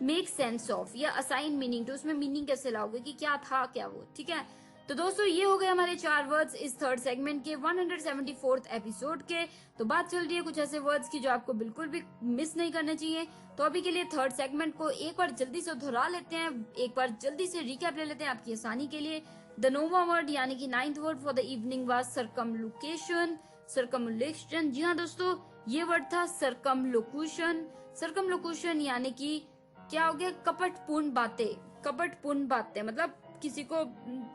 मेक सेंस ऑफ या असाइन मीनिंग टू, उसमें मीनिंग कैसे लाओगे कि क्या था क्या वो। ठीक है, तो दोस्तों ये हो गए हमारे 4 वर्ड्स इस 3rd सेगमेंट के 174th एपिसोड के। तो बात चल रही है कुछ ऐसे वर्ड्स की जो आपको बिल्कुल भी मिस नहीं करने चाहिए। तो अभी के लिए 3rd सेगमेंट को एक बार जल्दी से दोहरा लेते हैं, एक बार जल्दी से रिकैप ले लेते हैं आपकी आसानी के लिए। द नोवा वर्ड यानी कि 9th word for the evening was circumlocution. Circumlocution, जी हाँ दोस्तों, ये वर्ड था सर्कमलोक्यूशन। सर्कमलोक्यूशन यानी कि क्या हो गया, कपटपूर्ण बातें। कपटपूर्ण बातें मतलब किसी को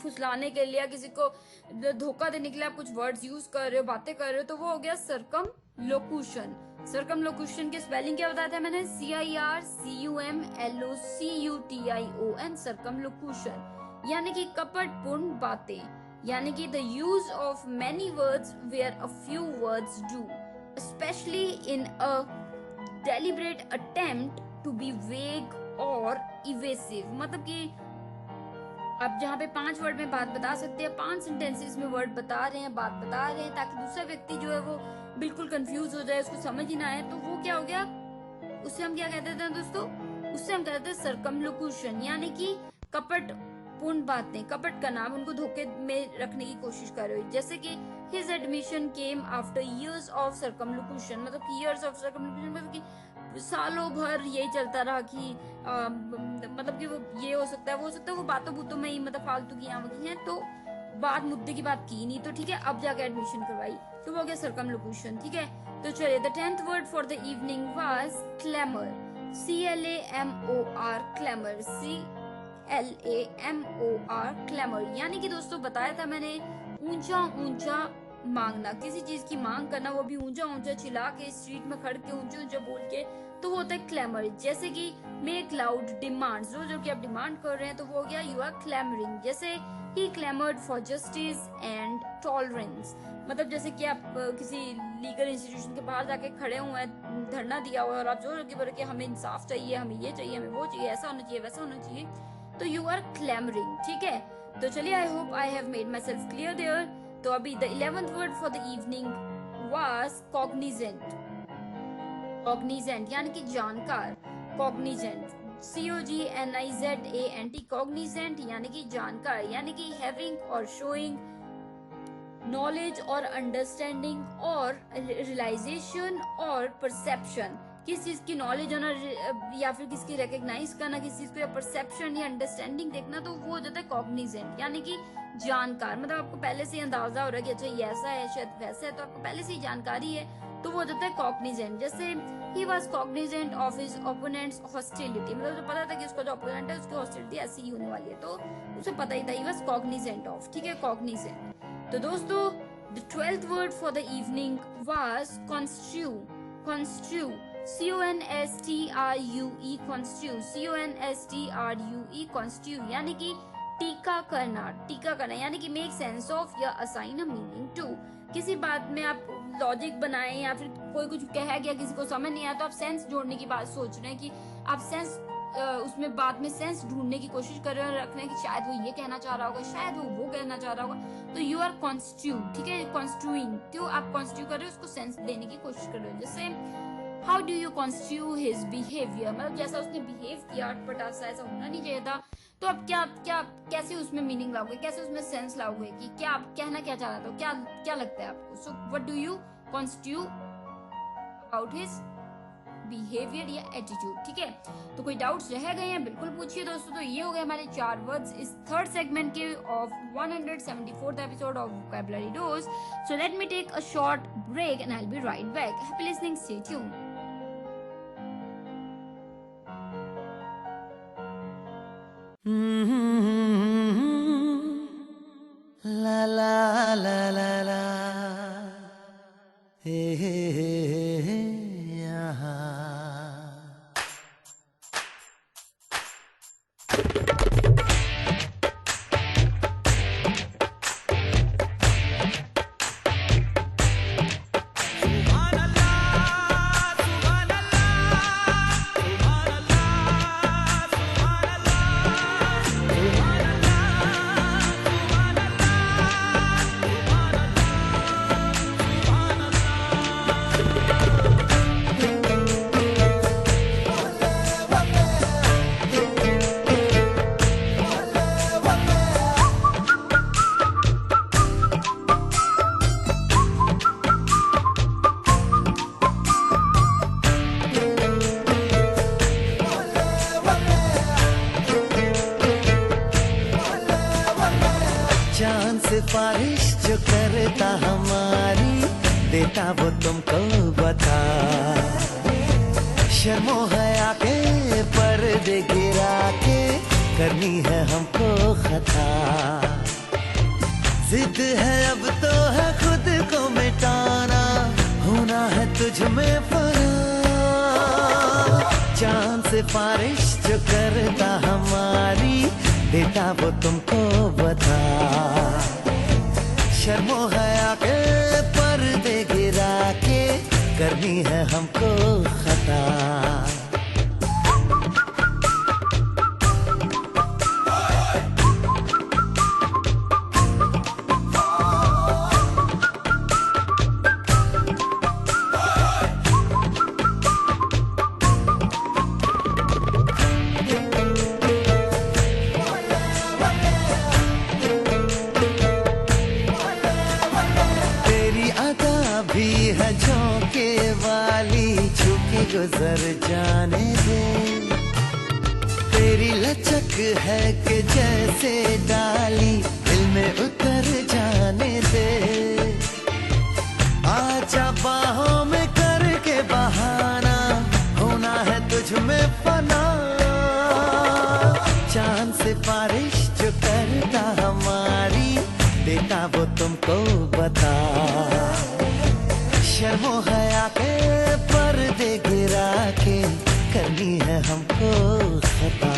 फुसलाने के लिए, किसी को धोखा देने के लिए आप कुछ वर्ड्स यूज कर रहे हो, बातें कर रहे हो, तो वो हो गया सर्कमलोक्यूशन। सर्कमलोक्यूशन के स्पेलिंग क्या बताया था मैंने, CIRCUMLOCUTION, सर्कमलोक्यूशन यानी कि कपटपूर्ण बातें। यानी कि the use of many words where a few words do, specially in a deliberate attempt to be vague और इवेसिव। मतलब कि आप जहाँ पे 5 वर्ड में बात बता सकते हैं, 5 सेंटेंसेस में वर्ड बता रहे हैं, बात बता रहे हैं, ताकि दूसरा व्यक्ति जो है वो बिल्कुल कंफ्यूज हो जाए, उसको समझ ही ना आए, तो वो क्या हो गया, उससे हम क्या कहते थे दोस्तों, उससे हम कहते थे सर्कमलोक्यूशन, यानी कि कपट पूर्ण बातें, कपट का नाम, उनको धोखे में रखने की कोशिश कर रहे हो। जैसे कि his admission came after years of circumlocution, मतलब कि इयर्स ऑफ सर्कमलोक्यूशन मतलब कि सालों भर यही चलता रहा कि मतलब कि वो ये हो सकता है, वो हो सकता है, वो बातों बुतों में ही मतलब फालतू की यहाँ की हैं, तो बात मुद्दे की बात की नहीं, तो ठीक है, अब जाके एडमिशन करवाई, तो वो हो गया सर्कमलोक्यूशन। ठीक है, तो चलिए, the 10th word for the evening was clamour, CLAMOR, clamour, CLAMOR, clamour, यानी कि दोस्तों बताया था मैंने, ऊंचा ऊंचा मांगना, किसी चीज की मांग करना, वो भी ऊंचा ऊंचा चिल्ला के, स्ट्रीट में खड़ के ऊंचे ऊंचे बोल के, तो वो होता है क्लैमर। जैसे कि मेक लाउड डिमांड्स, जो कि आप डिमांड कर रहे हैं, तो वो हो गया यू आर क्लैमरिंग। जैसे ही clamoured for justice and tolerance, मतलब जैसे कि आप किसी लीगल इंस्टीट्यूशन के बाहर जाके खड़े हुए हैं, धरना दिया हुआ है, और आप जोर के बोल के हमें इंसाफ चाहिए, हमें ये चाहिए, हमें वो चाहिए, ऐसा होना चाहिए, वैसा होना चाहिए, तो यू आर क्लैमरिंग। ठीक है, तो चलिए, I hope I have made myself clear there. तो अभी the 11th word for the evening was cognizant, cognizant यानी कि जानकार, कॉग्निजेंट, COGNIZANT, कॉग्निजेंट यानी कि जानकार, यानी कि हैविंग और शोइंग नॉलेज और अंडरस्टैंडिंग और रियलाइजेशन और परसेप्शन, किस चीज की नॉलेज होना या फिर किसकी रिकॉग्नाइज करना, किस चीज को परसेप्शन या अंडरस्टैंडिंग देखना, तो वो हो जाता है कॉग्निजेंट, यानी कि जानकार। मतलब आपको पहले से ही अंदाजा हो रहा है कि अच्छा ये ऐसा है, शायद वैसा है, तो आपको पहले से ही जानकारी है, तो वो हो जाता है कॉग्निजेंट। जैसे ही was cognizant of his opponents hostility, मतलब जो पता था कि उसका जो ओपोनेंट है उसकी हॉस्टिलिटी ऐसी ही होने वाली है, तो उसे पता ही था, ही वाज कॉग्निजेंट ऑफ। ठीक है, कॉग्निजेंट। तो दोस्तों, the 12th word for the evening was construe, construe, CONSTRUE, construe, CONSTRUE, construe, यानी कि टीका करना, टीका करना, यानी कि मेक सेंस ऑफ या असाइन अ मीनिंग टू, किसी बात में आप लॉजिक बनाएं या फिर कोई कुछ कह गया, किसी को समझ नहीं आया, तो आप सेंस जोड़ने की बात सोच रहे हैं कि आप सेंस उसमें बात में सेंस ढूंढने की कोशिश कर रहे हैं, रख रहे हैं कि शायद वो ये कहना चाह रहा होगा, शायद वो कहना चाह रहा होगा, तो यू आर कॉन्स्ट्रू। ठीक है, कॉन्स्ट्रूइंग, तो आप कॉन्स्ट्रू कर रहे हो, उसको सेंस देने की कोशिश कर रहे हो। जैसे how do you construe his behaviour, मतलब जैसा उसने बिहेव किया, अटपटा सा, ऐसा होना नहीं चाहिए था, तो आप क्या कैसे उसमें मीनिंग लाओगे, कैसे उसमें सेंस लाओगे कि क्या आप कहना क्या चाह रहा था, क्या लगता है आपको। So what do you construe about his behaviour या एटीट्यूड। ठीक है, तो कोई डाउट्स रह गए हैं बिल्कुल पूछिए दोस्तों। तो ये हो गए हमारे 4 वर्ड्स इस 3rd सेगमेंट के of 174th episode of vocabulary dose. So let me take a short break and I will be right back. Happy listening, stay tuned. La la la la la, hey hey hey hey, yeah. चांद सिफारिश जो करता हमारी, देता वो तुमको बता, शर्मो हया के पर्दे गिरा के करनी है हमको खता, जिद है अब तो है खुद को मिटाना, होना है तुझ में फना, चांद सिफारिश जो करता हमारी, देता वो तुमको बता, शर्मो हया के पर्दे गिरा के करनी है हमको खता। गुजर जाने दे, तेरी लचक है कि जैसे डाली दिल में उतर जाने दे। आजा बाहों में करके बहाना, होना है तुझ में फना। चांद से बारिश जो करता हमारी, देता वो तुमको बता। शर्मो हया के पर्दे गिरा के करनी है हमको खता।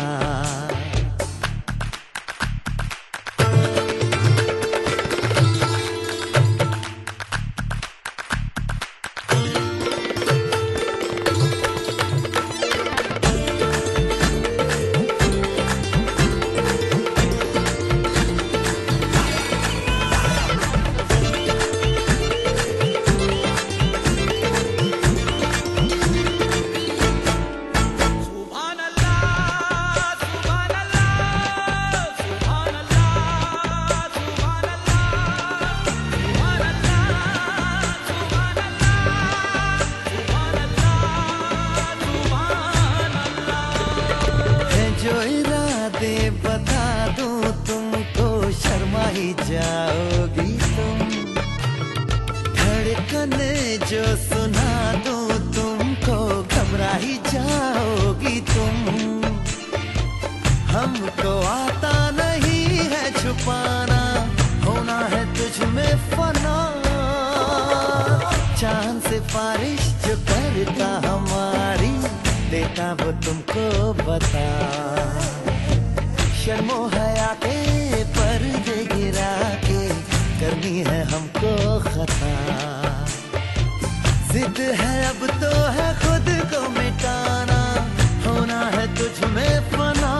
जाओगी तुम, धड़कन जो सुना दूं तुमको, घबरा ही जाओगी तुम। हमको आता नहीं है छुपाना, होना है तुझ में फना। चांद से बारिश जो करता हमारी, देता वो तुमको बता। शर्मो हया के पर्दे गिरा के करनी है हमको खता। जिद है अब तो है खुद को मिटाना, होना है तुझ में फना।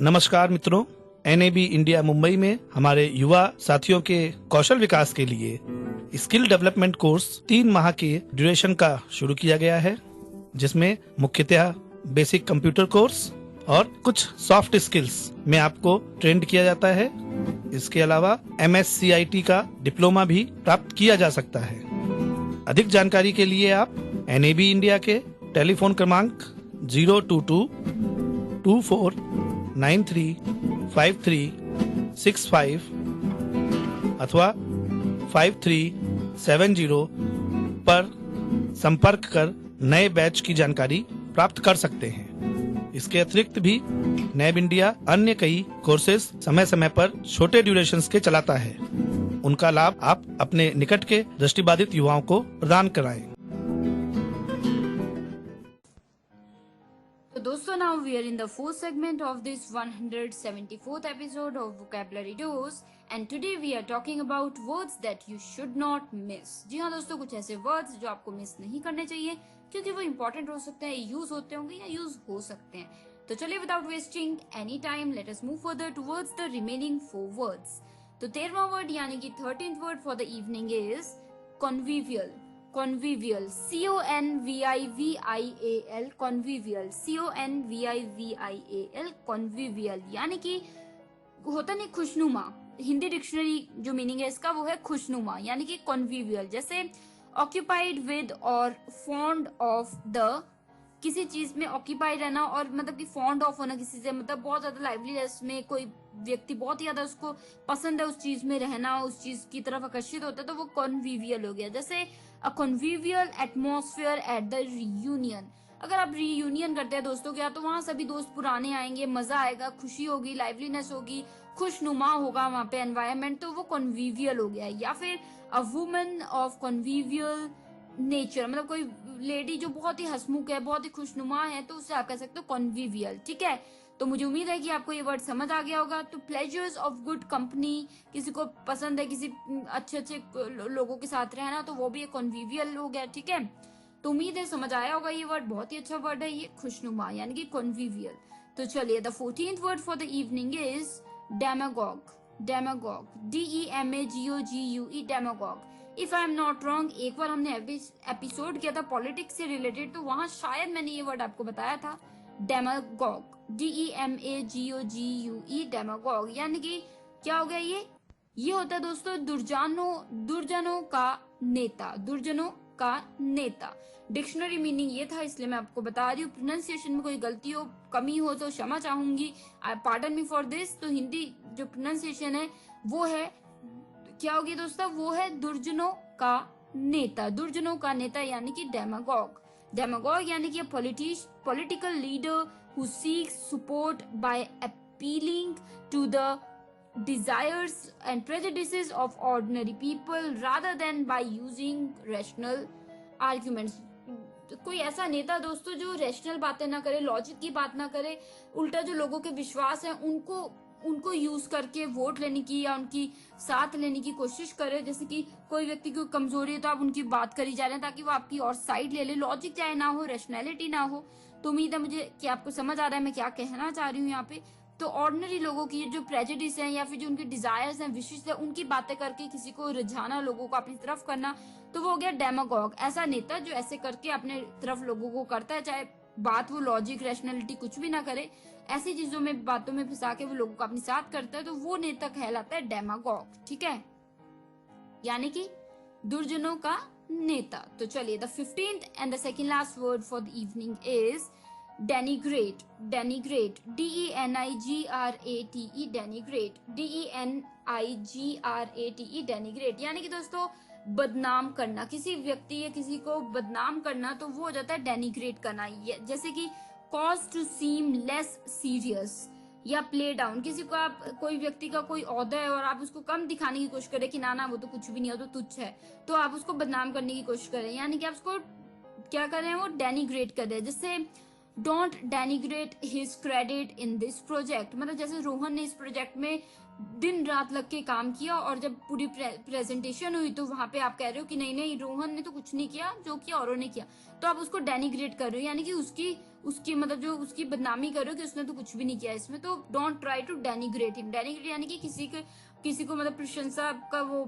नमस्कार मित्रों, NAB इंडिया मुंबई में हमारे युवा साथियों के कौशल विकास के लिए स्किल डेवलपमेंट कोर्स 3 माह के ड्यूरेशन का शुरू किया गया है, जिसमें मुख्यतः बेसिक कंप्यूटर कोर्स और कुछ सॉफ्ट स्किल्स में आपको ट्रेंड किया जाता है। इसके अलावा MSCIT का डिप्लोमा भी प्राप्त किया जा सकता है। अधिक जानकारी के लिए आप NAB इंडिया के टेलीफोन क्रमांक 022-2493-5365 अथवा 5370 पर संपर्क कर नए बैच की जानकारी प्राप्त कर सकते हैं। इसके अतिरिक्त भी NAB इंडिया अन्य कई कोर्सेज समय समय पर छोटे ड्यूरेशंस के चलाता है। उनका लाभ आप अपने निकट के दृष्टिबाधित युवाओं को प्रदान कराएं। तो दोस्तों, now we are in the fourth segment of this 174th episode of Vocabulary Dose, and today we are talking about words that you should not miss. जी हाँ दोस्तों, कुछ ऐसे words जो आपको मिस नहीं करने चाहिए, क्योंकि वो important हो सकते हैं, यूज होते होंगे या यूज हो सकते हैं। तो चलिए without wasting any time, let us move further towards the remaining 4 words. तो 13वां वर्ड यानी कि 13th word for the evening is convivial. Convivial, CONVIVIAL, convivial, CONVIVIAL, convivial, यानी कि होता नहीं खुशनुमा। हिंदी डिक्शनरी जो मीनिंग है इसका वो है खुशनुमा, यानी कि convivial, जैसे occupied with or fond of the किसी चीज में ऑक्यूपाई रहना और मतलब कि फॉन्ड ऑफ होना किसी से, मतलब बहुत ज्यादा लाइवलीनेस में कोई व्यक्ति बहुत ही ज्यादा उसको पसंद है उस चीज में रहना, उस चीज की तरफ आकर्षित होता है, तो वो कॉन्विवियल हो गया। जैसे अ कॉन्विवियल एटमॉस्फेयर एट द रियूनियन। अगर आप रीयूनियन करते हैं दोस्तों क्या, तो वहां सभी दोस्त पुराने आएंगे, मजा आएगा, खुशी होगी, लाइवलीनेस होगी, खुशनुमा होगा वहां पे एनवायरनमेंट, तो वो कॉन्विवियल हो गया। या फिर अ वुमन ऑफ कॉन्विवियल नेचर, मतलब कोई लेडी जो बहुत ही हंसमुख है, बहुत ही खुशनुमा है, तो उससे आप कह सकते हो कॉन्विवियल। ठीक है, तो मुझे उम्मीद है कि आपको ये वर्ड समझ आ गया होगा। तो प्लेजर्स ऑफ गुड कंपनी, किसी को पसंद है किसी अच्छे अच्छे लोगों के साथ रहना, तो वो भी एक कॉन्विवियल हो गया। ठीक है, तो उम्मीद है समझ आया होगा। ये वर्ड बहुत ही अच्छा वर्ड है, ये खुशनुमा यानी कि कॉन्विवियल। तो चलिए, the 14th word for the evening is demagogue. Demagogue, DEMAGOGUE, demagogue. If I am not wrong, एक बार हमने एपिसोड किया था पॉलिटिक्स से रिलेटेड, तो वहां शायद मैंने ये वर्ड आपको बताया था, डेमागॉग, DEMAGOGUE, डेमागॉग। यानी कि क्या हो गया ये होता है दोस्तों दुर्जनों का नेता, दुर्जनों का नेता। डिक्शनरी मीनिंग ये था, इसलिए मैं आपको बता रही हूँ। प्रोनाउंसिएशन में कोई गलती हो, कमी हो तो क्षमा चाहूंगी, पार्डन मी फॉर दिस। तो हिंदी जो प्रोनाउंसिएशन है वो है, क्या होगी दोस्तों, वो है दुर्जनों का नेता। दुर्जनों का नेता यानी कि डेमागॉग। डेमागॉग यानी कि political leader who seeks support by appealing to the desires and prejudices of ordinary people rather than by using rational arguments। कोई ऐसा नेता दोस्तों जो रैशनल बातें ना करे, लॉजिक की बात ना करे, उल्टा जो लोगों के विश्वास है उनको यूज करके वोट लेने की या उनकी साथ लेने की कोशिश करे। जैसे कि कोई व्यक्ति की कमजोरी है तो आप उनकी बात करी जा रहे हैं ताकि वो आपकी और साइड ले ले, लॉजिक चाहे ना हो, रैशनैलिटी ना हो। तो उम्मीद है मुझे कि आपको समझ आ रहा है मैं क्या कहना चाह रही हूँ यहाँ पे। तो ऑर्डिनरी लोगों की जो प्रेजुडिस है या फिर जो उनके डिजायर्स हैं, विशेष है, उनकी बातें करके किसी को रिझाना, लोगों को अपनी तरफ करना, तो वो हो गया डेमागॉग। ऐसा नेता जो ऐसे करके अपने तरफ लोगों को करता है, चाहे बात वो लॉजिक रैशनैलिटी कुछ भी ना करे, ऐसी चीजों में, बातों में फंसा के वो लोगों को अपने साथ करता है, तो वो नेता कहलाता है डेमागॉग। ठीक है, यानी कि दुर्जनों का नेता। तो चलिए, the 15th and the second last word for the evening is denigrate। denigrate, DENIGRATE, denigrate, DENIGRATE, denigrate। यानी कि दोस्तों बदनाम करना, किसी व्यक्ति या किसी को बदनाम करना, तो वो हो जाता है डेनिग्रेट करना। जैसे कि cause to seem less serious या प्ले डाउन, किसी को आप, कोई व्यक्ति का कोई ओहदा है और आप उसको कम दिखाने की कोशिश करें कि ना वो तो कुछ भी नहीं है, तो तुच्छ है, तो आप उसको बदनाम करने की कोशिश करें, यानी कि आप उसको क्या कर रहे हैं, वो डेनिग्रेट कर रहे हैं। जैसे don't denigrate his credit in this project, मतलब जैसे रोहन ने इस प्रोजेक्ट में दिन रात लग के काम किया और जब पूरी प्रेजेंटेशन हुई तो वहां पे आप कह रहे हो कि नहीं रोहन ने तो कुछ नहीं किया, जो किया औरों ने किया, तो आप उसको डेनिग्रेट कर रहे हो, यानी कि उसकी मतलब जो उसकी बदनामी कर रहे हो कि उसने तो कुछ भी नहीं किया इसमें। तो don't try to denigrate him. Denigrate यानी कि किसी को मतलब प्रशंसा का वो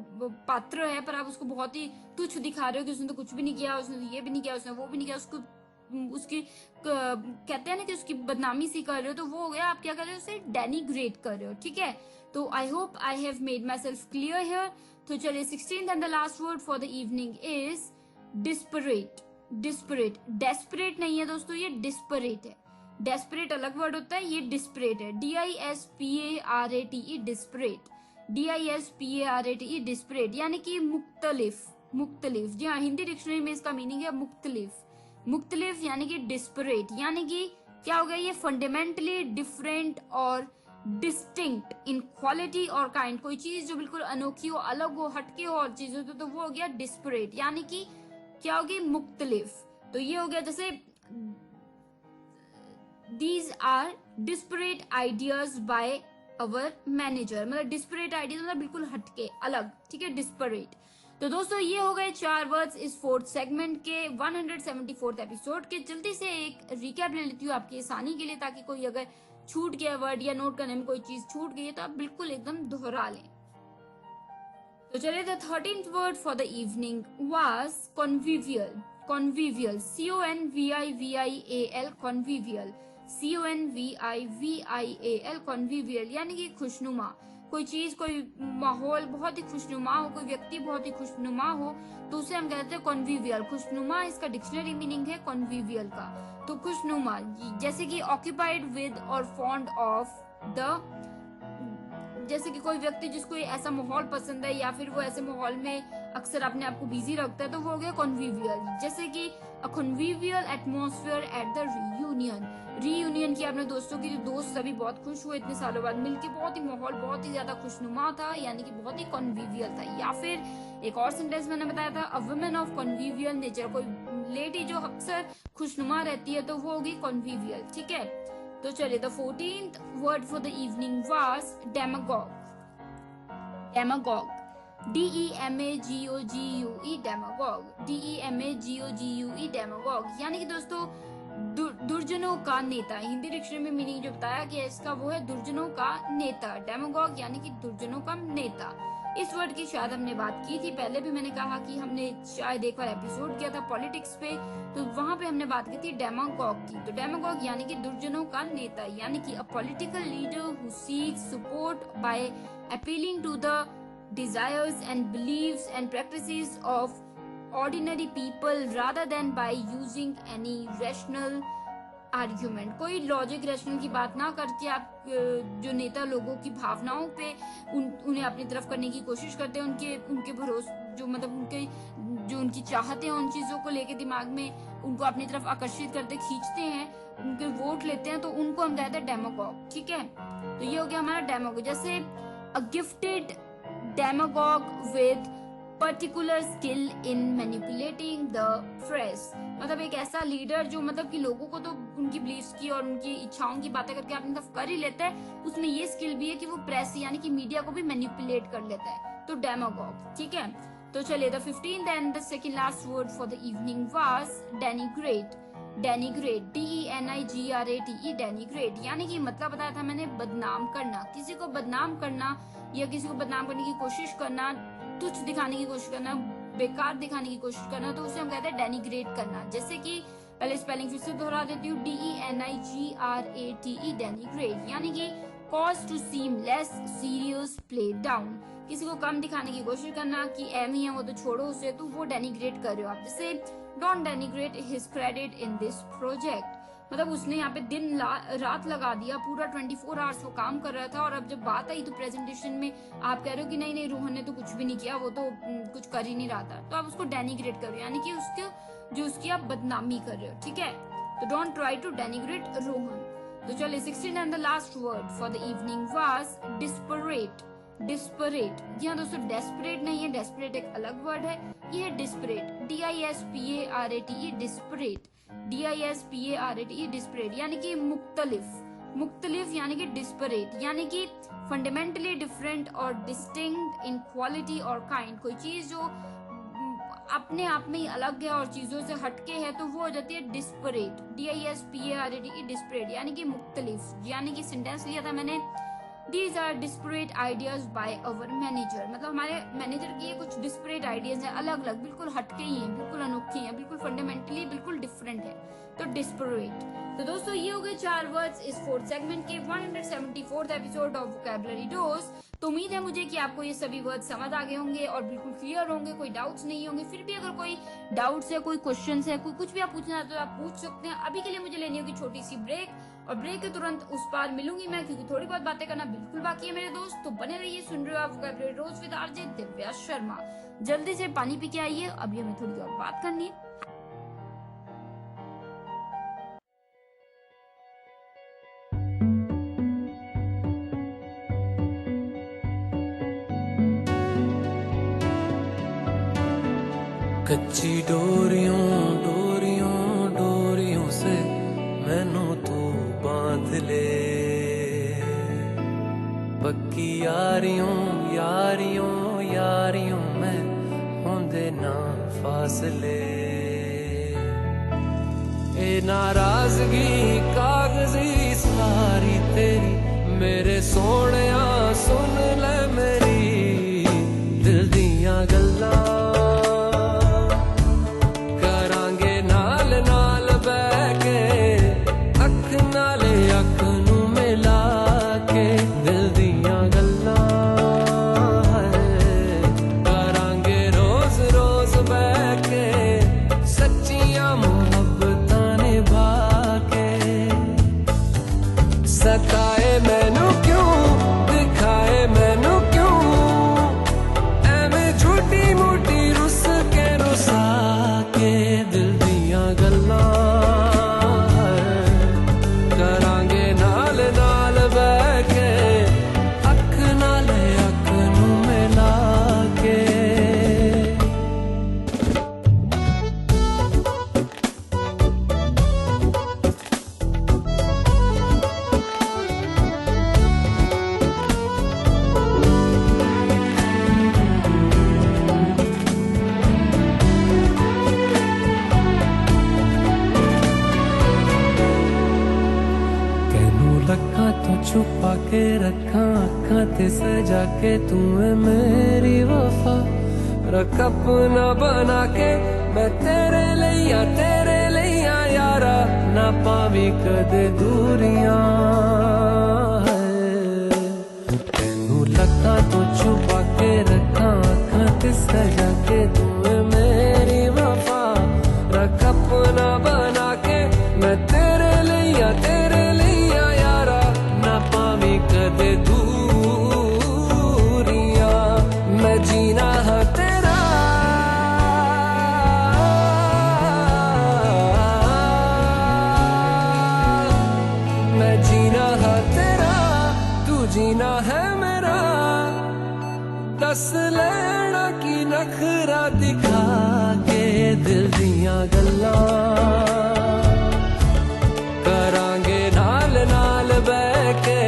पात्र है, पर आप उसको बहुत ही तुच्छ दिखा रहे हो कि उसने तो कुछ भी नहीं किया, उसने तो ये भी नहीं किया, उसने वो भी नहीं किया, उसकी कहते हैं ना कि उसकी बदनामी सी कर रहे हो, तो वो हो गया, आप क्या कर रहे हो, उसे डेनिग्रेट कर रहे हो। ठीक है, तो I hope I have made myself clear here. तो चलिए, 16th and the last word for the evening is desperate. Desperate, desperate नहीं है दोस्तों, ये डिस्परेट है। डेस्परेट अलग वर्ड होता है, ये डिस्परेट है, DISPARATE, डिस्परेट, DISPARATE, डिस्परेट, यानी कि मुख्तलिफ। जी हाँ, हिंदी डिक्शनरी में इसका मीनिंग है मुख्तलिफ यानी कि डिस्परेट, यानी कि क्या हो गया, ये फंडामेंटली डिफरेंट और डिस्टिंक्ट इन क्वालिटी और काइंड, कोई चीज जो बिल्कुल अनोखी हो, अलग हो, हटके हो और चीजों तो वो हो गया डिस्परेट, यानी कि क्या होगी, मुख्तलिफ। तो ये हो गया, जैसे these are disparate ideas by our manager, मतलब डिस्परेट आइडियाज मतलब बिल्कुल हटके, अलग। ठीक है, डिस्परेट। तो दोस्तों ये हो गए 4 वर्ड्स इस 4th सेगमेंट के 174th एपिसोड के। जल्दी से एक रिकैप ले लेती हूँ आपकी आसानी के लिए, ताकि कोई अगर छूट गया वर्ड या नोट करने में कोई चीज छूट गई है तो आप बिल्कुल एकदम दोहरा लें। तो चलिए, the 13th word for the evening was convivial. Convivial, CONVIVIAL, convivial, CONVIVIAL, convivial, यानी कि खुशनुमा। कोई चीज, कोई माहौल बहुत ही खुशनुमा हो, कोई व्यक्ति बहुत ही खुशनुमा हो, तो उसे हम कहते हैं कॉन्विवियल, खुशनुमा। इसका डिक्शनरी मीनिंग है कॉन्विवियल का। तो खुशनुमा, जैसे कि ऑक्यूपाइड विद और फॉन्ड ऑफ द, जैसे कि कोई व्यक्ति जिसको ऐसा माहौल पसंद है या फिर वो ऐसे माहौल में अक्सर अपने आप को बिजी रखता है, तो वो हो गया कॉन्विवियल। जैसे कि अ कॉन्विवियल एटमॉस्फेयर एट द रीयूनियन की अपने दोस्तों की, जो दोस्त सभी बहुत खुश हुए इतने सालों बाद मिलके, बहुत ही माहौल बहुत ही ज्यादा खुशनुमा था, यानी कि बहुत ही कॉन्विवियल था। या फिर एक और सेंटेंस मैंने बताया था, अ वुमेन ऑफ कॉन्विवियल नेचर, कोई लेडी जो अक्सर खुशनुमा रहती है तो वो होगी कॉन्विवियल। ठीक है, तो चलिए, the 14th word for the evening was demagogue. Demagogue, DEMAGOGUE, demagogue, DEMAGOGUE, demagogue, यानी कि दोस्तों दुर्जनों का नेता। हिंदी डिक्शनरी में मीनिंग जो बताया कि इसका वो है दुर्जनों का नेता। डेमागॉग यानी कि दुर्जनों का नेता। इस वर्ड की शायद हमने बात की थी पहले भी, मैंने कहा कि हमने शायद एक बार एपिसोड किया था पॉलिटिक्स पे, तो वहां पे हमने बात की थी डेमागॉग की। तो डेमागॉग यानी कि दुर्जनों का नेता, यानी कि a political leader who seeks support by appealing to the desires and beliefs and practices of ordinary people rather than by using any rational argument। कोई लॉजिक रैशनल की बात ना करके आप जो नेता लोगों की भावनाओं पे उन्हें अपनी तरफ करने की कोशिश करते हैं, उनके भरोसे जो मतलब जो उनकी चाहते हैं उन चीजों को लेके दिमाग में उनको अपनी तरफ आकर्षित करते खींचते हैं, उनके वोट लेते हैं, तो उनको हम कहते हैं डेमागॉग। ठीक है, तो ये हो गया हमारा डेमागॉग। जैसे अ gifted demagogue with particular skill in manipulating the press, मतलब एक ऐसा लीडर जो मतलब कि लोगों को तो उनकी बिलीफ्स की और उनकी इच्छाओं की बातें करके अपनी तरफ कर ही लेता है, उसमें ये स्किल भी है कि वो प्रेस यानी कि मीडिया को भी मैनिपुलेट कर लेता है, तो डेमागॉग। ठीक है, तो चलिए, the 15th and the second last word for the evening was denigrate। Denigrate, DENIGRATE, denigrate, यानी कि मतलब बताया था मैंने बदनाम करना, किसी को बदनाम करना या किसी को बदनाम करने की कोशिश करना, तुच्छ दिखाने की कोशिश करना, बेकार दिखाने की कोशिश करना, तो उसे हम कहते हैं डेनिग्रेट करना। जैसे कि पहले स्पेलिंग फिर से दोहरा देती हूँ, DENIGRATE, डेनिग्रेट, यानी कि cause to seem less serious, play down, किसी को कम दिखाने की कोशिश करना कि एम ही है वो तो छोड़ो उसे, तो वो डेनिग्रेट कर रहे हो आप। जैसे don't denigrate his credit in this project, मतलब उसने यहाँ पे दिन रात लगा दिया, पूरा 24 आवर्स वो काम कर रहा था, और अब जब बात आई तो प्रेजेंटेशन में आप कह रहे हो कि नहीं नहीं रोहन ने तो कुछ भी नहीं किया, वो तो कुछ कर ही नहीं रहा था, तो आप उसको डेनिग्रेट कर रहे हो, यानी कि उसकी आप बदनामी कर रहे हो। ठीक है, तो don't try to denigrate Rohan. तो चलिए, 16th and the last word for the evening was desperate। Desperate, जी हाँ दोस्तों, डेस्परेट नहीं है, डेस्परेट एक अलग वर्ड है, ये है desperate, DISPARATE, desperate, DISPARATE, desperate, यानी कि मुख्तलिफ यानी कि डिस्परेट, यानी कि फंडामेंटली डिफरेंट और डिस्टिंक्ट इन क्वालिटी और काइंड, कोई चीज जो अपने आप में ही अलग है और चीजों से हटके है, तो वो हो जाती है डिस्परेट, DISPARATE, डिस्परेट, यानी कि मुख्तलिफ। यानी कि सेंटेंस लिया था मैंने, These are disparate ideas by our manager, मतलब हमारे मैनेजर की ये कुछ डिस्परेट आइडियाज हैं, अलग अलग, बिल्कुल हटके ही हैं, बिल्कुल अनोखी हैं, बिल्कुल फंडामेंटली बिल्कुल डिफरेंट है, तो डिस्परेट। तो दोस्तों ये हो गए 4 वर्ड्स इस 4th सेगमेंट के 174th episode of vocabulary dose. तो उम्मीद है मुझे कि आपको ये सभी वर्ड समझ आ गए होंगे और बिल्कुल क्लियर होंगे, कोई डाउट्स नहीं होंगे। फिर भी अगर कोई डाउट्स है, कोई क्वेश्चन है, कोई कुछ भी आप पूछना चाहते हो आप पूछ सकते हैं। अभी के लिए मुझे लेनी होगी छोटी सी ब्रेक, और ब्रेक के तुरंत उस पार मिलूंगी मैं, क्योंकि थोड़ी बहुत बातें करना बिल्कुल बाकी है मेरे दोस्त। तो बने रहिए, सुन रहे हो आप vocabulary dose with RJ Divya Sharma. जल्दी से पानी पी के आइए, अभी हमें थोड़ी और बात करनी है। कच्ची डोरियों डोरियों डोरियों से मैनू तू बांध ले, पक्की यारियों यारियों यारियों में होंदे ना फासले, ए नाराजगी कागजी सारी तेरी मेरे सोहणिया सुन ले मेरी दिल दियां गल्लां, सच्चियां मोहब्बतां निभा के रखा अखा ते सजा के तू है मेरी वफा रख अपना बना के मैं तेरे लिया यारा ना पावी कदे दूरियां तेनू लखा तो छुपा के रखा अखा ते सजा के तू है मेरी वफा रख अपना बना के मैं तेरे लिया यारा ना पावी कदे दूरियां मैं जीना है तेरा मैं जीना है तेरा तू जीना है मेरा दस लेना की नखरा दिखा के दिल दियां गल्लां करांगे नाल नाल बह के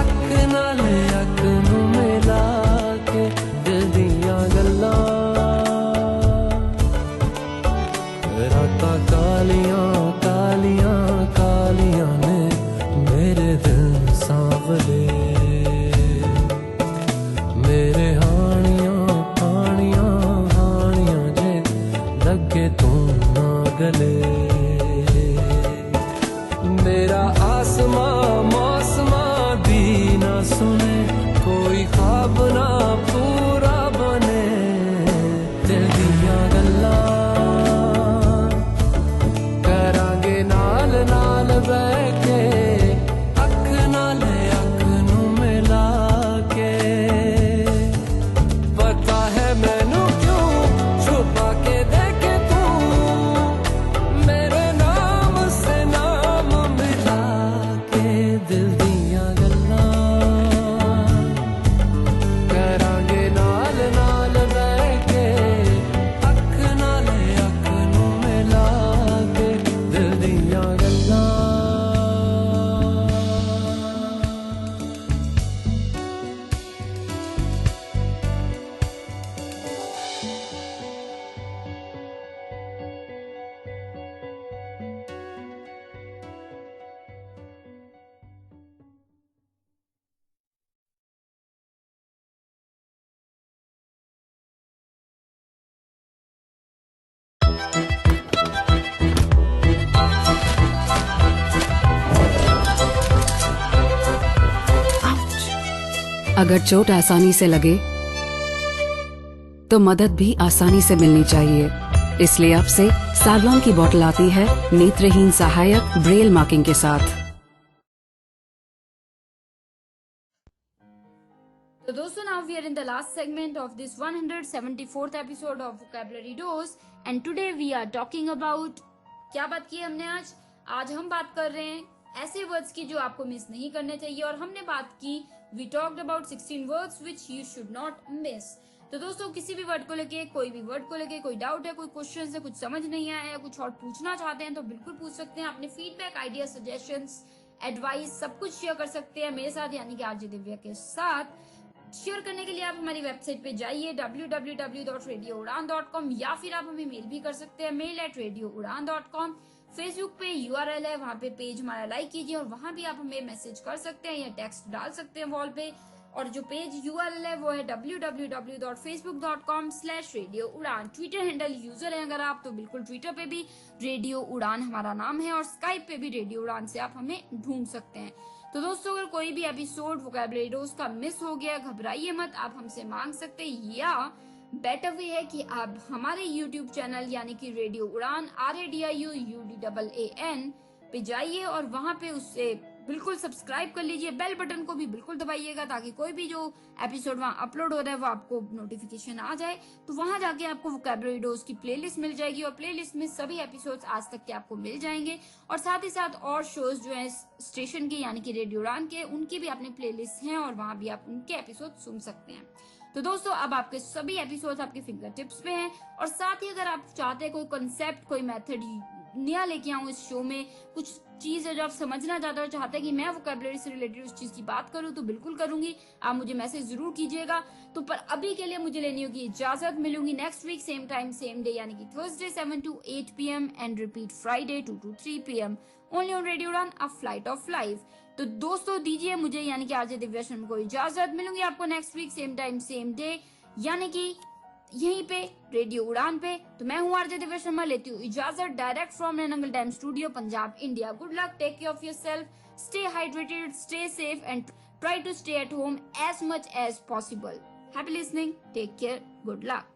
अख नाल अख नू मिला के दिल दियां गल्लां रातां कालियां कालियां कालियां ने मेरे दिल सांवले मेरे हानियां हानियां हानियां जे लगे तू ना गले मेरा आसमां मौसमां भी ना सुने कोई ख्वाब ना पूरा बने दिल दियां गल्लां करांगे नाल नाल बह के अख नाल अख नू मिला के पता है मैनू क्यों छुपा के देखे तू मेरे नाम से नाम मिला के दिल दियां गल्लां करांगे नाल नाल बह के अख नाल अख नू मिला के दिल दियां गल्लां अगर चोट आसानी से लगे तो मदद भी आसानी से मिलनी चाहिए। इसलिए अब से सैवलॉन की बोतल आती है नेत्रहीन सहायक ब्रेल मार्किंग के साथ। So दोस्तों, now we are in the last segment of this 174th episode of Vocabulary Dose and today we are talking about क्या बात की हमने आज हम बात कर रहे हैं ऐसे वर्ड्स की जो आपको मिस नहीं करने चाहिए और हमने बात की we talked about 16 words which you should not miss। तो दोस्तों, किसी भी वर्ड को लेके कोई भी वर्ड को लेके कोई डाउट है, कोई क्वेश्चन है, कुछ समझ नहीं आया या कुछ और पूछना चाहते हैं तो बिल्कुल पूछ सकते हैं। अपने फीडबैक, आइडिया, सजेशंस, एडवाइस सब कुछ शेयर कर सकते हैं मेरे साथ यानी कि आरजे दिव्या के साथ। शेयर करने के लिए आप हमारी वेबसाइट पे जाइए www.radioudan.com या फिर आप हमें मेल भी कर सकते हैं mail@radioudan.com। फेसबुक पे यूआरएल है, वहाँ पे पेज हमारा लाइक कीजिए और वहाँ भी आप हमें मैसेज कर सकते हैं या टेक्स्ट डाल सकते हैं वॉल पे। और जो पेज यूआरएल है वो है www.facebook.com/radioudan। ट्विटर हैंडल यूजर है अगर आप तो बिल्कुल ट्विटर पे भी रेडियो उड़ान हमारा नाम है और स्काइप पे भी रेडियो उड़ान से आप हमें ढूंढ सकते हैं। तो दोस्तों, अगर कोई भी एपिसोड वोकैबुलरी डोज का मिस हो गया, घबराइए मत, आप हमसे मांग सकते हैं या बेटर वे है कि आप हमारे YouTube चैनल यानी कि रेडियो उड़ान RADIOUDAAN पे जाइए और वहां पे उससे बिल्कुल सब्सक्राइब कर लीजिए। बेल बटन को भी बिल्कुल दबाइएगा ताकि कोई भी जो एपिसोड वहां अपलोड हो रहा है वो आपको नोटिफिकेशन आ जाए। तो वहां जाके आपको वोकैबुलरी डोज की प्लेलिस्ट मिल जाएगी और प्लेलिस्ट में सभी एपिसोड्स आज तक के आपको मिल जाएंगे और साथ ही साथ और शोज जो है स्टेशन के यानी कि रेडियो उड़ान के, उनकी भी अपनी प्लेलिस्ट हैं और वहां भी आप उनके एपिसोड सुन सकते हैं। तो दोस्तों, अब आपके सभी एपिसोड्स आपके फिंगर टिप्स पे हैं और साथ ही अगर आप चाहते हैं कोई कंसेप्ट, कोई मेथड नया लेके आऊं इस शो में, कुछ चीज है जो आप समझना चाहते हो, चाहते हैं कि मैं वोकैबुलरी से रिलेटेड उस चीज की बात करूं, तो बिल्कुल करूंगी। आप मुझे मैसेज जरूर कीजिएगा। तो पर अभी के लिए मुझे लेनी होगी इजाजत। मिलूंगी next week same time same day यानी कि Thursday 7 to 8 PM and repeat Friday 2 to 3 PM only on radio Udaan, a flight of life. तो दोस्तों दीजिए मुझे यानी कि आरजे दिव्या शर्मा को इजाजत। मिलूंगी आपको next week same time same day यानी कि यहीं पे रेडियो उड़ान पे। तो मैं हूँ आरजे दिव्या शर्मा, लेती हूँ इजाजत direct from Nangal dam studio, Punjab, India. Good luck, take care of yourself, stay hydrated, stay safe and try to stay at home as much as possible. Happy listening, take care, good luck.